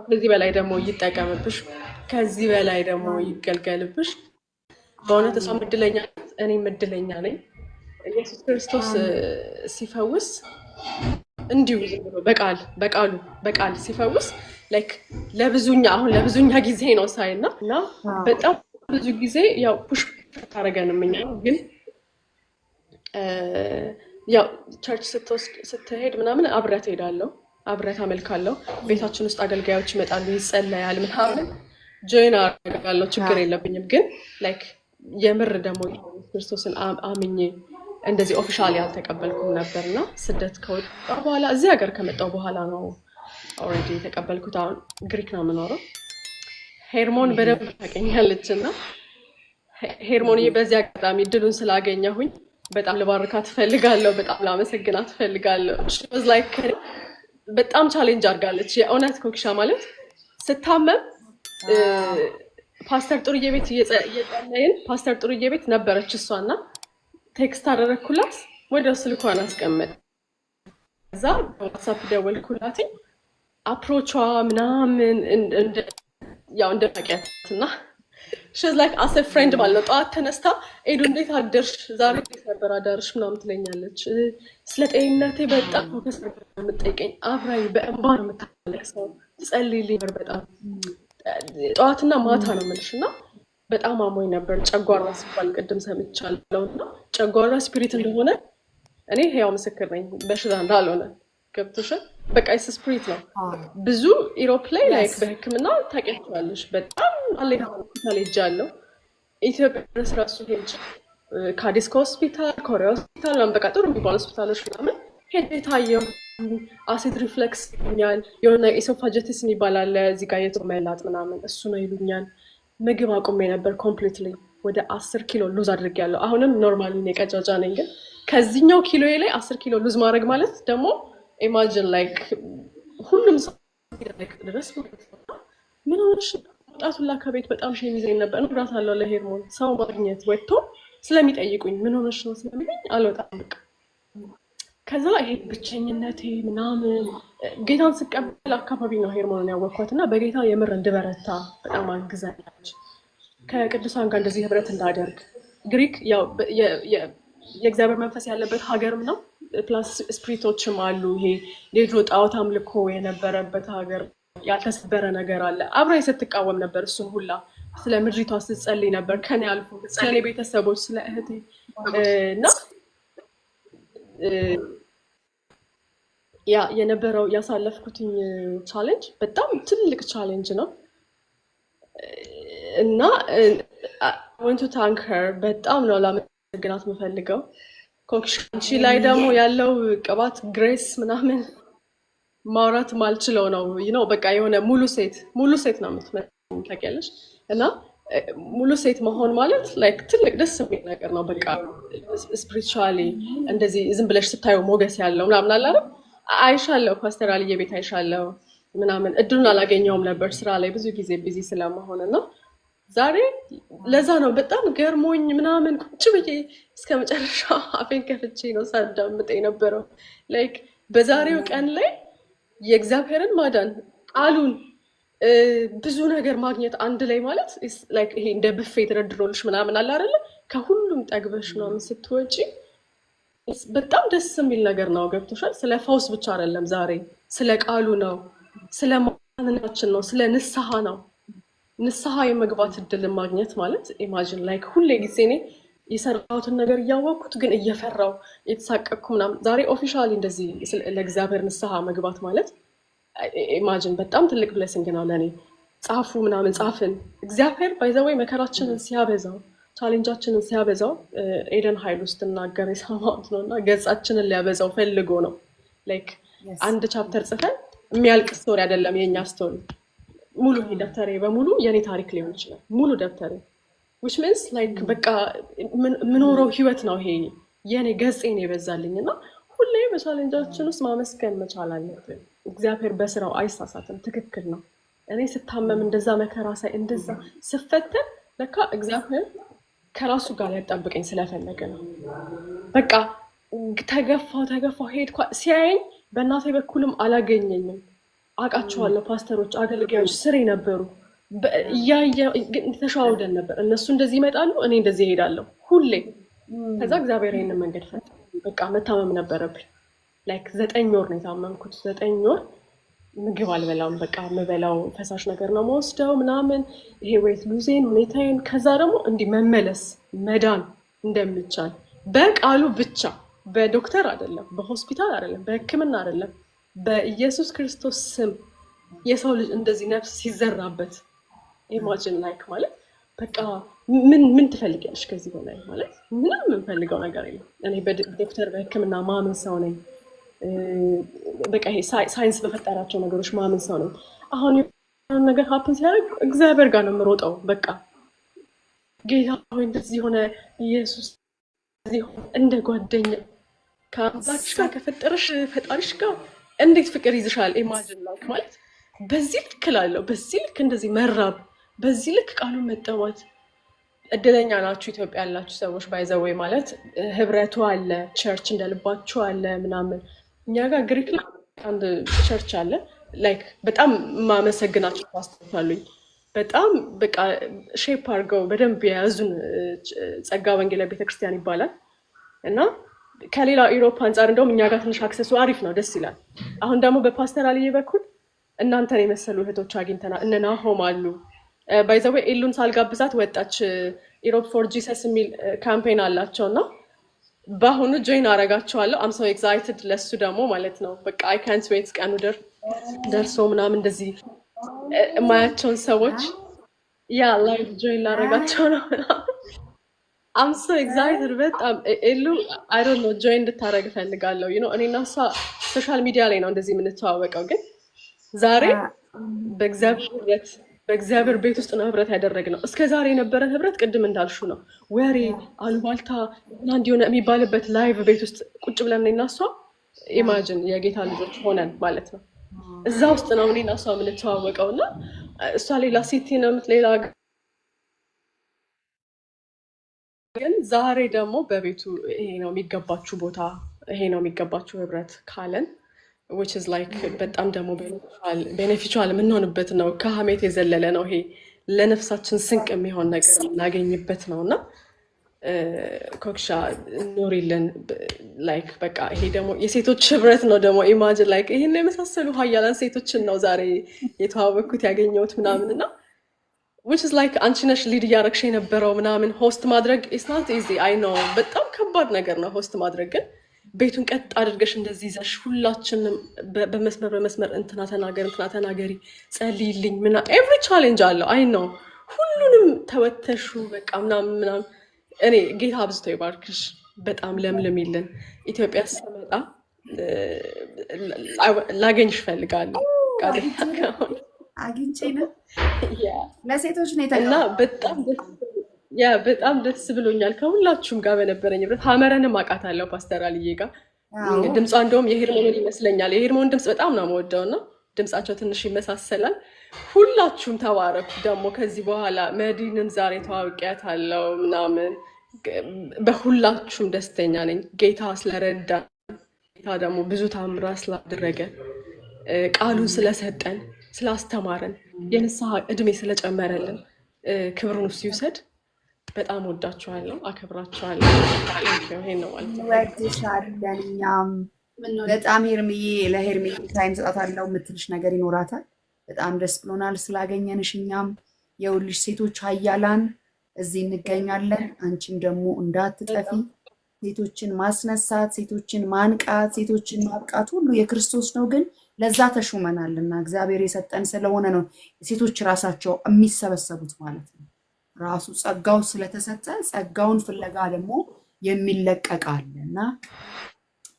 ከዚህ በላይ ደግሞ ይጠቀምብሽ፣ ከዚህ በላይ ደግሞ ይገልገልብሽ። በእውነት እሷም እድለኛ እኔም እድለኛ ነኝ። ኢየሱስ ክርስቶስ ሲፈውስ እንዲሁ ዝም ብሎ በቃሉ ሲፈውስ ላይክ ለብዙኛ ጊዜ ነው ሳይና እና በጣም ብዙ ጊዜ ያው ፑሽ ታረገንም እኛ ግን ያው ቸርች ስትሄድ ምናምን አብረት ሄዳለሁ፣ አብረት አመልካለሁ። ቤታችን ውስጥ አገልጋዮች ይመጣሉ፣ ይጸለያል ምናምን ጆይን አደርጋለሁ፣ ችግር የለብኝም። ግን ላይክ የምር ደግሞ ክርስቶስን አምኜ እንደዚህ ኦፊሻሊ አልተቀበልኩም ነበርና ስደት ከወጣ በኋላ እዚህ ሀገር ከመጣሁ በኋላ ነው ኦልሬዲ የተቀበልኩት። አሁን ግሪክ ነው የምኖረው። ሄርሞን በደንብ ታውቀኛለች እና ሄርሞን በዚህ አጋጣሚ እድሉን ስላገኘሁኝ በጣም ልባርካት እፈልጋለሁ፣ በጣም ላመሰግናት እፈልጋለሁ። ላይክ በጣም ቻሌንጅ አድርጋለች የእውነት ኮክሻ ማለት ስታመም ፓስተር ጥሩዬ ቤት እየጸለይን ፓስተር ጥሩዬ ቤት ነበረች እሷና ቴክስት አደረግኩላት፣ ወደ ስልኳን አስቀመጥ። ከዛ በዋትሳፕ ደወልኩላት። አፕሮቿ ምናምን ያው እንደታውቂያት እና she's like as a friend ማለት ነው። ጠዋት ተነስታ ኤዱ እንዴት አደርሽ ዛሬ እንዴት ነበር አዳርሽ ምናምን ትለኛለች። ስለ ጤንነቴ በጣም ፎከስ የምትጠይቀኝ አብራኝ በእንባ ነው የምታለቅሰው፣ ትጸልይልኝ ነበር በጣም ጠዋትና ማታ ነው የምልሽ እና በጣም አሞኝ ነበር። ጨጓራ ሲባል ቅድም ሰምቻለሁ እና ጨጓራ ስፒሪት እንደሆነ እኔ ያው ምስክር ነኝ፣ በሽታ እንዳልሆነ ገብቶሻል። በቃ ስፒሪት ነው። ብዙ ኢሮፕ ላይ ላይክ በሕክምና ታውቂያቸዋለሽ። በጣም አለኝ ሆስፒታል ሄጃለሁ። ኢትዮጵያ ድረስ ራሱ ሄጅ ካዲስኮ ሆስፒታል፣ ኮሪያ ሆስፒታል ነው በቃ ጥሩ የሚባሉ ሆስፒታሎች ምናምን ሄጄ ታየሁ። አሲድ ሪፍሌክስ ይሉኛል፣ የሆነ ኢሶፋጀቲስ ይባላል እዚህ ጋር የተመላጥ ምናምን እሱ ነው ይሉኛል። ምግብ አቁሜ ነበር ኮምፕሊትሊ። ወደ 10 ኪሎ ሉዝ አድርጌያለሁ። አሁንም ኖርማሊ ነው ቀጫጫ ነኝ፣ ግን ከዚህኛው ኪሎዬ ላይ 10 ኪሎ ሉዝ ማድረግ ማለት ደግሞ ኢማጂን ላይክ ሁሉም ሰው ድረስ ምን ሆነሽ ወጣቱላ ከቤት በጣም ሼም ይዘኝ ነበር። ንብራት አለው ለሄርሞን ሰው ማግኘት ወጥቶ ስለሚጠይቁኝ ምን ሆነሽ ነው ስለሚለኝ አልወጣም በቃ። ከዛ ይሄ ብቸኝነቴ ምናምን ጌታን ስቀበል አካባቢ ነው ሄርሞንን ያወቅኳት እና በጌታ የምር እንድበረታ በጣም አግዛኛለች። ከቅዱሳን ጋር እንደዚህ ህብረት እንዳደርግ ግሪክ ያው የእግዚአብሔር መንፈስ ያለበት ሀገርም ነው። ፕላስ ስፕሪቶችም አሉ። ይሄ የድሮ ጣዖት አምልኮ የነበረበት ሀገር፣ ያልተሰበረ ነገር አለ። አብራኝ ስትቃወም ነበር እሱን ሁላ። ስለ ምድሪቷ ስትጸልይ ነበር ከኔ አልፎ ስለ እኔ ቤተሰቦች፣ ስለ እህቴ እና ያ የነበረው ያሳለፍኩትኝ ቻሌንጅ በጣም ትልቅ ቻሌንጅ ነው እና ወንቱ ታንከር በጣም ነው ላመሰግናት የምፈልገው። ኮክሽንቺ ላይ ደግሞ ያለው ቅባት ግሬስ ምናምን ማውራት ማልችለው ነው በቃ የሆነ ሙሉ ሴት ነው የምትመስለው ታውቂያለሽ። እና ሙሉ ሴት መሆን ማለት ላይክ ትልቅ ደስ የሚል ነገር ነው። በቃ ስፒሪቹዋሊ እንደዚህ ዝም ብለሽ ስታየው ሞገስ ያለው ምናምን አለ አይደል? አይሻለሁ ፓስተር አልዬ ቤት አይሻለሁ ምናምን። እድሉን አላገኘውም ነበር ስራ ላይ ብዙ ጊዜ ቢዚ ስለመሆን ነው። ዛሬ ለዛ ነው በጣም ገርሞኝ ምናምን ቁጭ ብዬ እስከ መጨረሻ አፌን ከፍቼ ነው ሳዳምጥ የነበረው። ላይክ በዛሬው ቀን ላይ የእግዚአብሔርን ማዳን ቃሉን ብዙ ነገር ማግኘት አንድ ላይ ማለት ላይክ ይሄ እንደ ብፌ ተደርድሮልሽ ምናምን አለ አይደለ? ከሁሉም ጠግበሽ ምናምን ስትወጪ በጣም ደስ የሚል ነገር ነው። ገብቶሻል? ስለ ፈውስ ብቻ አይደለም ዛሬ፣ ስለ ቃሉ ነው፣ ስለ ማንነታችን ነው፣ ስለ ንስሐ ነው። ንስሐ የመግባት እድል ማግኘት ማለት ኢማጂን ላይክ ሁሌ ጊዜ እኔ የሰራሁትን ነገር እያወቅኩት ግን እየፈራው የተሳቀቅኩ ምናምን ዛሬ ኦፊሻሊ እንደዚህ ለእግዚአብሔር ንስሐ መግባት ማለት ኢማጂን በጣም ትልቅ ብሌሲንግ ነው ለእኔ። ጻፉ ምናምን ጻፍን። እግዚአብሔር ባይዘወይ መከራችንን ሲያበዛው ቻሌንጃችንን ሲያበዛው ኤደን ኃይሉ ስትናገር የሰማሁት ነው እና ገጻችንን ሊያበዛው ፈልጎ ነው። ላይክ አንድ ቻፕተር ጽፈን የሚያልቅ ስቶሪ አይደለም የኛ ስቶሪ። ሙሉ ደብተሬ በሙሉ የኔ ታሪክ ሊሆን ይችላል። ሙሉ ደብተሬ which means like በቃ ምኖረው ህይወት ነው ይሄ የኔ ገጽን የበዛልኝ እና ሁሌ በቻሌንጃችን ውስጥ ማመስገን መቻል አለብን። እግዚአብሔር በስራው አይሳሳትም፣ ትክክል ነው። እኔ ስታመም እንደዛ መከራ ሳይ እንደዛ ስፈተን ለካ እግዚአብሔር ከራሱ ጋር ያጣብቀኝ ስለፈለገ ነው። በቃ ተገፋው ሄድኳ ሲያየኝ በእናቴ በኩልም አላገኘኝም። አውቃቸዋለሁ፣ ፓስተሮች፣ አገልጋዮች ስሬ ነበሩ። ተሸዋውደን ነበር። እነሱ እንደዚህ ይመጣሉ፣ እኔ እንደዚህ እሄዳለሁ ሁሌ። ከዛ እግዚአብሔር ይሄንን መንገድ ፈታ። በቃ መታመም ነበረብኝ። ላይክ 9 ወር ነው የታመምኩት። 9 ወር ምግብ አልበላም። በቃ የምበላው ፈሳሽ ነገር ነው መወስደው ምናምን፣ ይሄ ዌት ሉዜን ሁኔታዬን። ከዛ ደግሞ እንዲህ መመለስ መዳን እንደሚቻል በቃሉ ብቻ፣ በዶክተር አይደለም፣ በሆስፒታል አይደለም፣ በሕክምና አይደለም፣ በኢየሱስ ክርስቶስ ስም የሰው ልጅ እንደዚህ ነፍስ ሲዘራበት ኢማጂን ላይክ ማለት በቃ ምን ትፈልጊያለሽ ከዚህ በላይ? ማለት ምንም የምንፈልገው ነገር የለም። እኔ በዶክተር በሕክምና ማምን ሰው ነኝ። በቃ ይሄ ሳይንስ በፈጠራቸው ነገሮች ማምን ሰው ነኝ። አሁን ነገር ሀፕን ሲያደርግ እግዚአብሔር ጋር ነው የምሮጠው። በቃ ጌታ ሆይ እንደዚህ ሆነ፣ ኢየሱስ እንደ ጓደኛ ከአምላክሽ ጋር ከፈጠረሽ ፈጣሪሽ ጋር እንዴት ፍቅር ይዝሻል? ኢማጂን ላይክ ማለት በዚህ ልክ ላለው በዚህ ልክ እንደዚህ መራብ፣ በዚህ ልክ ቃሉን መጠማት። እድለኛ ናችሁ ኢትዮጵያ ያላችሁ ሰዎች። ባይዘወይ ማለት ህብረቱ አለ፣ ቸርች እንደልባችሁ አለ ምናምን። እኛ ጋር ግሪክ ላይ አንድ ቸርች አለ። ላይክ በጣም ማመሰግናቸው ፓስተሮች አሉኝ። በጣም በቃ ሼፕ አድርገው በደንብ የያዙን ጸጋ ወንጌላዊ ቤተክርስቲያን ይባላል እና ከሌላ ኢሮፕ አንጻር እንደውም እኛ ጋር ትንሽ አክሰሱ አሪፍ ነው፣ ደስ ይላል። አሁን ደግሞ በፓስተር አልዬ በኩል እናንተን የመሰሉ እህቶች አግኝተናል። እነ ናሆም አሉ። ባይዘዌ ኤሉን ሳልጋብዛት ወጣች። ኢሮፕ ፎር ጂሰስ የሚል ካምፔን አላቸው እና በአሁኑ ጆይን አረጋቸዋለሁ። አም ሶ ኤክሳይትድ ለሱ ደግሞ ማለት ነው። በቃ አይ ካንት ዌት ቀኑ ደርሶ ምናምን እንደዚህ የማያቸውን ሰዎች ያ ላይቭ ጆይን ላረጋቸው ነው። አም ሶ ኤክሳይትድ በጣም ኤሉ አይ ዶንት ኖ ጆይን እንድታረግ እፈልጋለሁ። ዩ ኖ እኔና እሷ ሶሻል ሚዲያ ላይ ነው እንደዚህ የምንተዋወቀው፣ ግን ዛሬ በእግዚአብሔር ቤት ውስጥ ነው ህብረት ያደረግነው። እስከ ዛሬ የነበረን ህብረት ቅድም እንዳልሹ ነው፣ ወሬ አሉባልታ እንዲሆነ የሚባልበት ላይቭ ቤት ውስጥ ቁጭ ብለን እኔና እሷ ኢማጅን የጌታ ልጆች ሆነን ማለት ነው። እዛ ውስጥ ነው እኔና እሷ የምንተዋወቀው እና እሷ ሌላ ሲቲ ነው ሌላ። ግን ዛሬ ደግሞ በቤቱ ይሄ ነው የሚገባችሁ ቦታ፣ ይሄ ነው የሚገባችሁ ህብረት ካለን which is like በጣም ደግሞ ቤኔፊሻል የምንሆንበት ነው። ከሀሜት የዘለለ ነው። ይሄ ለነፍሳችን ስንቅ የሚሆን ነገር እናገኝበት ነው እና ኮክሻ ኖሪልን ላይክ በቃ ይሄ ደግሞ የሴቶች ህብረት ነው ደግሞ ኢማጅን ላይክ ይሄን የመሳሰሉ ሀያላን ሴቶችን ነው ዛሬ የተዋወቅኩት ያገኘሁት ምናምን እና which is like አንቺ ነሽ ሊድ እያረግሽ የነበረው ምናምን ሆስት ማድረግ it's not easy I know በጣም ከባድ ነገር ነው ሆስት ማድረግ። ግን ቤቱን ቀጥ አድርገሽ እንደዚህ ይዘሽ ሁላችንም በመስመር እንትና ተናገሪ ጸልይልኝ ምና ኤቭሪ ቻሌንጅ አለው አይ ነው ሁሉንም ተወተሹ በቃ ምናምን እኔ ጌታ አብዝቶ ይባርክሽ። በጣም ለምልምይልን። ኢትዮጵያ ስመጣ ላገኝሽ እፈልጋለሁ። አግኝቼ ነው ለሴቶች ነው እና በጣም ደስ ብሎኛል። ከሁላችሁም ጋር በነበረኝ ህብረት ሀመረንም አውቃታለሁ ፓስተር አልዬ ጋር ድምጿ እንደውም የሄርሞን ይመስለኛል። የሄርሞን ድምፅ በጣም ነው የምወደው እና ድምፃቸው ትንሽ ይመሳሰላል። ሁላችሁም ተባረኩ። ደግሞ ከዚህ በኋላ መዲንም ዛሬ ተዋውቂያታለሁ ምናምን በሁላችሁም ደስተኛ ነኝ። ጌታ ስለረዳ ጌታ ደግሞ ብዙ ታምራ ስላደረገ ቃሉን ስለሰጠን ስላስተማረን የንስሐ እድሜ ስለጨመረልን ክብሩን እሱ ይውሰድ። በጣም ወዳችኋለሁ፣ አከብራችኋለሁ። ይሄን ነው ማለት ነው። ወድሻለን። እኛም በጣም ሄርምዬ ለሄርምዬ ታይም ሰጣታለሁ የምትልሽ ነገር ይኖራታል። በጣም ደስ ብሎናል ስላገኘንሽ። እኛም የውልሽ ሴቶች ሀያላን እዚህ እንገኛለን። አንቺም ደግሞ እንዳትጠፊ ሴቶችን ማስነሳት፣ ሴቶችን ማንቃት፣ ሴቶችን ማብቃት ሁሉ የክርስቶስ ነው። ግን ለዛ ተሹመናልና እግዚአብሔር የሰጠን ስለሆነ ነው ሴቶች ራሳቸው የሚሰበሰቡት ማለት ነው። ራሱ ጸጋው ስለተሰጠ ጸጋውን ፍለጋ ደግሞ የሚለቀቃል እና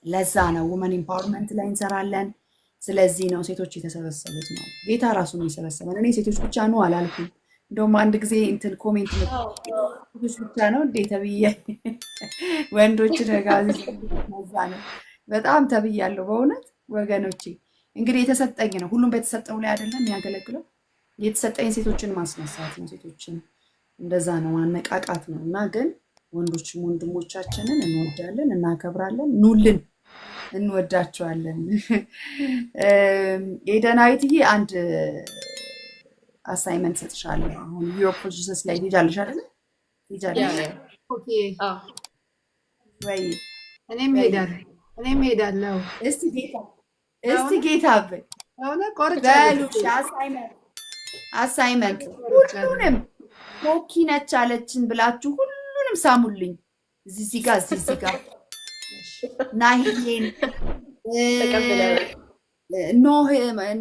ለዛ ነው ውመን ኢምፓወርመንት ላይ እንሰራለን። ስለዚህ ነው ሴቶች የተሰበሰቡት ነው። ጌታ ራሱ ነው የሰበሰበን። እኔ ሴቶች ብቻ ነው አላልኩም። እንደውም አንድ ጊዜ እንትን ኮሜንት ሴቶች ብቻ ነው እንዴ ተብዬ ወንዶች ነጋዚ ነው በጣም ተብያለሁ። በእውነት ወገኖቼ እንግዲህ የተሰጠኝ ነው። ሁሉም በተሰጠው ላይ አይደለም የሚያገለግለው። የተሰጠኝ ሴቶችን ማስነሳት ነው። ሴቶችን እንደዛ ነው ማነቃቃት ነው። እና ግን ወንዶችም ወንድሞቻችንን እንወዳለን፣ እናከብራለን። ኑልን፣ እንወዳቸዋለን። ኤደናዊትዬ አንድ አሳይመንት ሰጥሻለሁ። አሁን ዩሮፕ ጂሰስ ላይ ትሄጃለሽ አይደለ? ትሄጃለሽ ወይ? እኔም ሄዳለሁ። እስቲ ጌታ በሉሽ አሳይመንት ሁሉንም ኮኪ ነች አለችን ብላችሁ ሁሉንም ሳሙልኝ። እዚህ ጋር ናሂዬን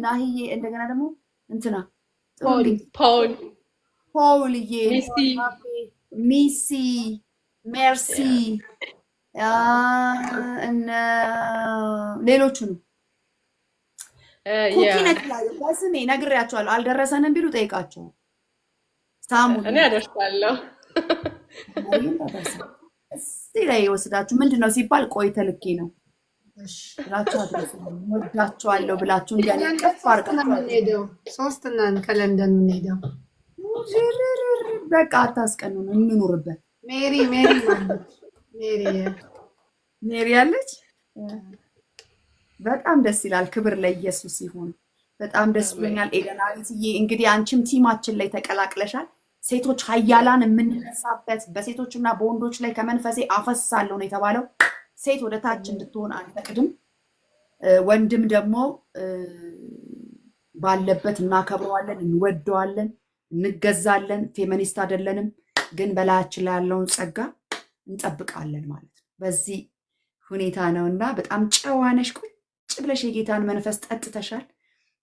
ናሂዬ እንደገና ደግሞ እንትና ፖውልዬ፣ ሚሲ፣ ሜርሲ ሌሎቹንም ኮኪ ነች በስሜ ነግሬያቸዋለሁ። አልደረሰንም ቢሉ ጠይቃቸው። ሳሙን እኔ አደርሳለሁ። እዚህ ላይ ወስዳችሁ ምንድን ነው ሲባል ቆይ ተልኬ ነው ብላችሁ አድረሱ። ወዳችኋለሁ ብላችሁ እንዲያቀፍ አድርጋችሁ ሶስት ነን ከለንደን የምንሄደው። በቃ አታስቀኑን፣ እንኑርበት። ሜሪ ያለች በጣም ደስ ይላል። ክብር ለኢየሱስ ይሁን። በጣም ደስ ብሎኛል። ኤደናዊትዬ እንግዲህ አንቺም ቲማችን ላይ ተቀላቅለሻል። ሴቶች ኃያላን የምንነሳበት በሴቶችና በወንዶች ላይ ከመንፈሴ አፈሳለሁ ነው የተባለው። ሴት ወደ ታች እንድትሆን አንፈቅድም። ወንድም ደግሞ ባለበት እናከብረዋለን፣ እንወደዋለን፣ እንገዛለን። ፌሚኒስት አይደለንም፣ ግን በላያችን ላይ ያለውን ጸጋ እንጠብቃለን ማለት ነው። በዚህ ሁኔታ ነው እና በጣም ጨዋነሽ ቁጭ ብለሽ የጌታን መንፈስ ጠጥተሻል።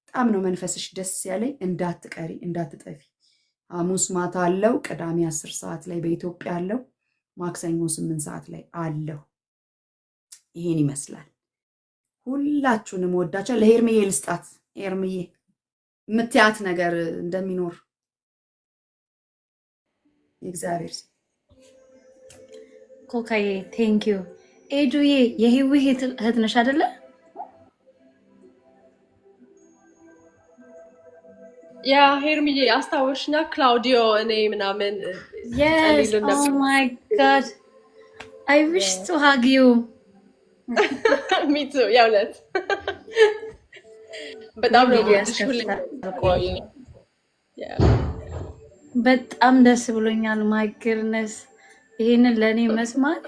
በጣም ነው መንፈስሽ ደስ ያለኝ። እንዳትቀሪ፣ እንዳትጠፊ። ሐሙስ ማታ አለው፣ ቅዳሜ 10 ሰዓት ላይ በኢትዮጵያ አለው፣ ማክሰኞ 8 ሰዓት ላይ አለው። ይሄን ይመስላል። ሁላችሁንም ወዳቸው። ለሄርምዬ ልስጣት። ሄርምዬ የምትያት ነገር እንደሚኖር እግዚአብሔር ኮካዬ ቴንክ ዩ። ኤጁዬ የህዊ እህት ነሽ አይደለ? ያ ሄርምዬ አስታወሽና ክላውዲዮ እኔ ምናምን Yes, oh my God. I wish to hug you. Me too, የእውነት በጣም ነው በጣም ደስ ብሎኛል። ማይ ግርነስ ይሄንን ለእኔ መስማት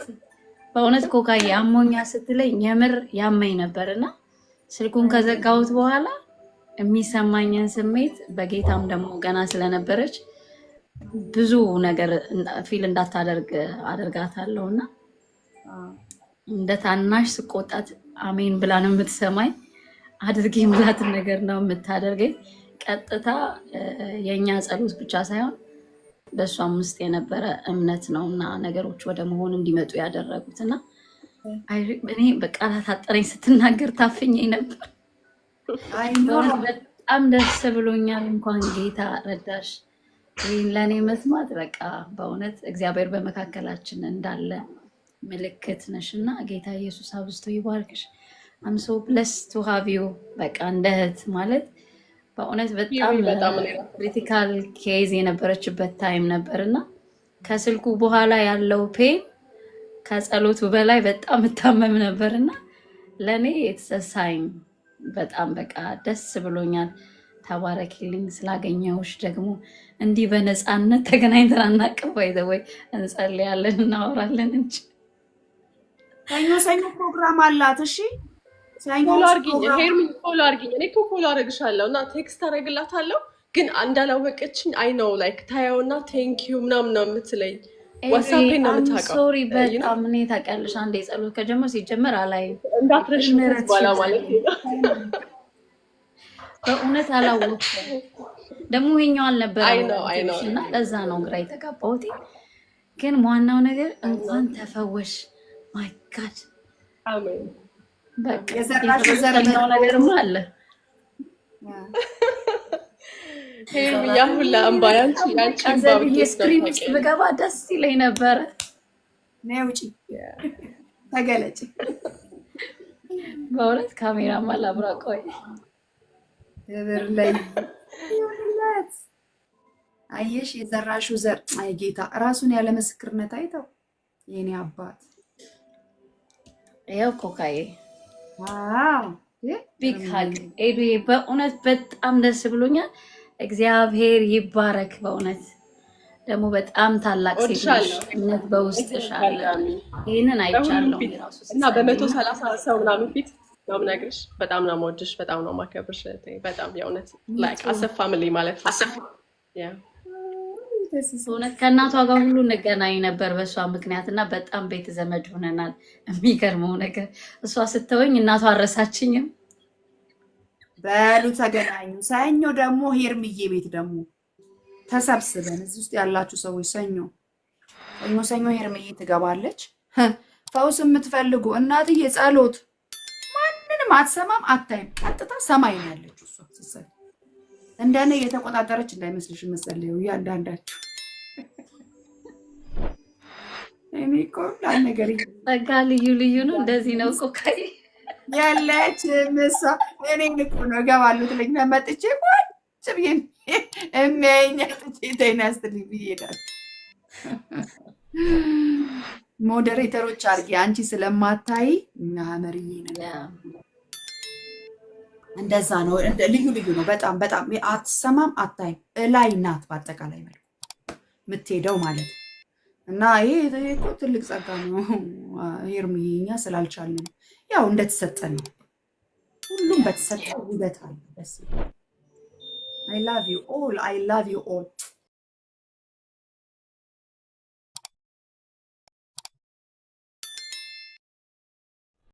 በእውነት ኮካዬ አሞኛ ስትለኝ የምር ያመኝ ነበርና ስልኩን ከዘጋሁት በኋላ የሚሰማኝን ስሜት በጌታም ደግሞ ገና ስለነበረች ብዙ ነገር ፊል እንዳታደርግ አደርጋታለሁና እንደ ታናሽ ስቆጣት አሜን ብላ ነው የምትሰማኝ። አድርጌ የምላትን ነገር ነው የምታደርገኝ። ቀጥታ የኛ ጸሎት ብቻ ሳይሆን በእሷም ውስጥ የነበረ እምነት ነው እና ነገሮች ወደ መሆን እንዲመጡ ያደረጉትና እኔ በቃላት አጠረኝ ስትናገር ታፍኜ ነበር። በጣም ደስ ብሎኛል። እንኳን ጌታ ረዳሽ። ይህን ለእኔ መስማት በቃ በእውነት እግዚአብሔር በመካከላችን እንዳለ ምልክት ነሽ እና ጌታ ኢየሱስ አብዝቶ ይባርክሽ። አም ሶ ብለስ ቱ ሃቭ ዩ። በቃ እንደ እህት ማለት በእውነት በጣም ክሪቲካል ኬዝ የነበረችበት ታይም ነበር እና ከስልኩ በኋላ ያለው ፔን ከጸሎቱ በላይ በጣም እታመም ነበር እና ለእኔ የተሰሳይም በጣም በቃ ደስ ብሎኛል። ተባረኪልኝ። ስላገኘሁሽ ደግሞ እንዲህ በነፃነት ተገናኝተን አናውቅም። ወይ እንጸልያለን እናወራለን እንጂ ሰኞ ፕሮግራም አላት። እሺ ፎሎ አድርጊኝ ሄርሚ፣ ፎሎ አድርጊኝ። እኔ እኮ ፎሎ አደርግሻለሁ እና ቴክስት አደርግላታለሁ፣ ግን እንዳላወቀችኝ አይ ነው ላይክ ታየውና ቴንክ ዩ ምናምን ነው የምትለኝ። ዋትስአፕ ነው የምታውቀው። ሶሪ በጣም እኔ ታውቂያለሽ፣ አንዴ ጸሎት ከጀመረ ሲጀመር አላይም እንዳትረሽ በኋላ ማለት ነው። በእውነት አላወቅኩም። ደግሞ ይሄኛው አይ አልነበረም ነው እና ለዛ ነው ግራ የተጋባሁት። ግን ዋናው ነገር እንኳን ተፈወሽ። ማይ ጋድ አሜን። በቃ የዘራሽ ዘር የተፈጠረው ነገርማ አለ። ሄርሚያ ሁላ እምባ ያንቺ እምባ ስክሪን ውስጥ ብገባ ደስ ይለኝ ነበረ። ነይ ውጪ ተገለጭ። በእውነት ካሜራማ ላብራ ቆይ ክብር ላይ ይሁንለት። አየሽ የዘራሽው ዘር አይ ጌታ ራሱን ያለ ምስክርነት አይተው የኔ አባት ያው ኮካዬ ዋው ቢግ ሃግ ኤዱዬ፣ በእውነት በጣም ደስ ብሎኛል። እግዚአብሔር ይባረክ። በእውነት ደግሞ በጣም ታላቅ ሴት ነሽ። እምነት በውስጥሽ አለ። ይሄንን አይቻለሁ ራሱ እና በ130 ሰው ምናምን ፊት ነው የምነግርሽ። በጣም ነው የምወድሽ፣ በጣም ነው የማከብርሽ። በጣም የእውነት ላይክ አሰፋ ፋሚሊ ማለት ነው። ያ እውነት ከእናቷ ጋር ሁሉ እንገናኝ ነበር በእሷ ምክንያት እና በጣም ቤተ ዘመድ ሆነናል። የሚገርመው ነገር እሷ ስተወኝ እናቷ አረሳችኝም። በሉ ተገናኙ። ሰኞ ደግሞ ሄርምዬ ቤት ደግሞ ተሰብስበን እዚህ ውስጥ ያላችሁ ሰዎች ሰኞ ሄርምዬ ትገባለች። ፈውስ የምትፈልጉ እናትዬ ጸሎት ማንንም አትሰማም አታይም። ቀጥታ ሰማይ ነው ያለችው እሷ ስትሰጥ እንደኔ የተቆጣጠረች እንዳይመስልሽ መሰለኝ እያንዳንዳችሁ እኔ እኮ ነገር ጸጋ ልዩ ልዩ ነው። እንደዚህ ነው እኮ ካይ ያለች ምሳ እኔ ልኩ ነው እገባለሁ ትለኝ መጥቼ ቁጭ ብዬ እሚያየኝ ተይናስትልኝ ብዬ እሄዳለሁ። ሞዴሬተሮች አድርጊ አንቺ ስለማታይ እና መርዬ ነገር እንደዛ ነው። ልዩ ልዩ ነው። በጣም በጣም አትሰማም አታይም። እላይ ናት በአጠቃላይ መልኩ የምትሄደው ማለት ነው። እና ይሄ እኮ ትልቅ ጸጋ ነው። ሄርምዬ እኛ ስላልቻልን ያው እንደተሰጠን ነው። ሁሉም በተሰጠው ውበት አለ። ደስ ይላል። I love you all.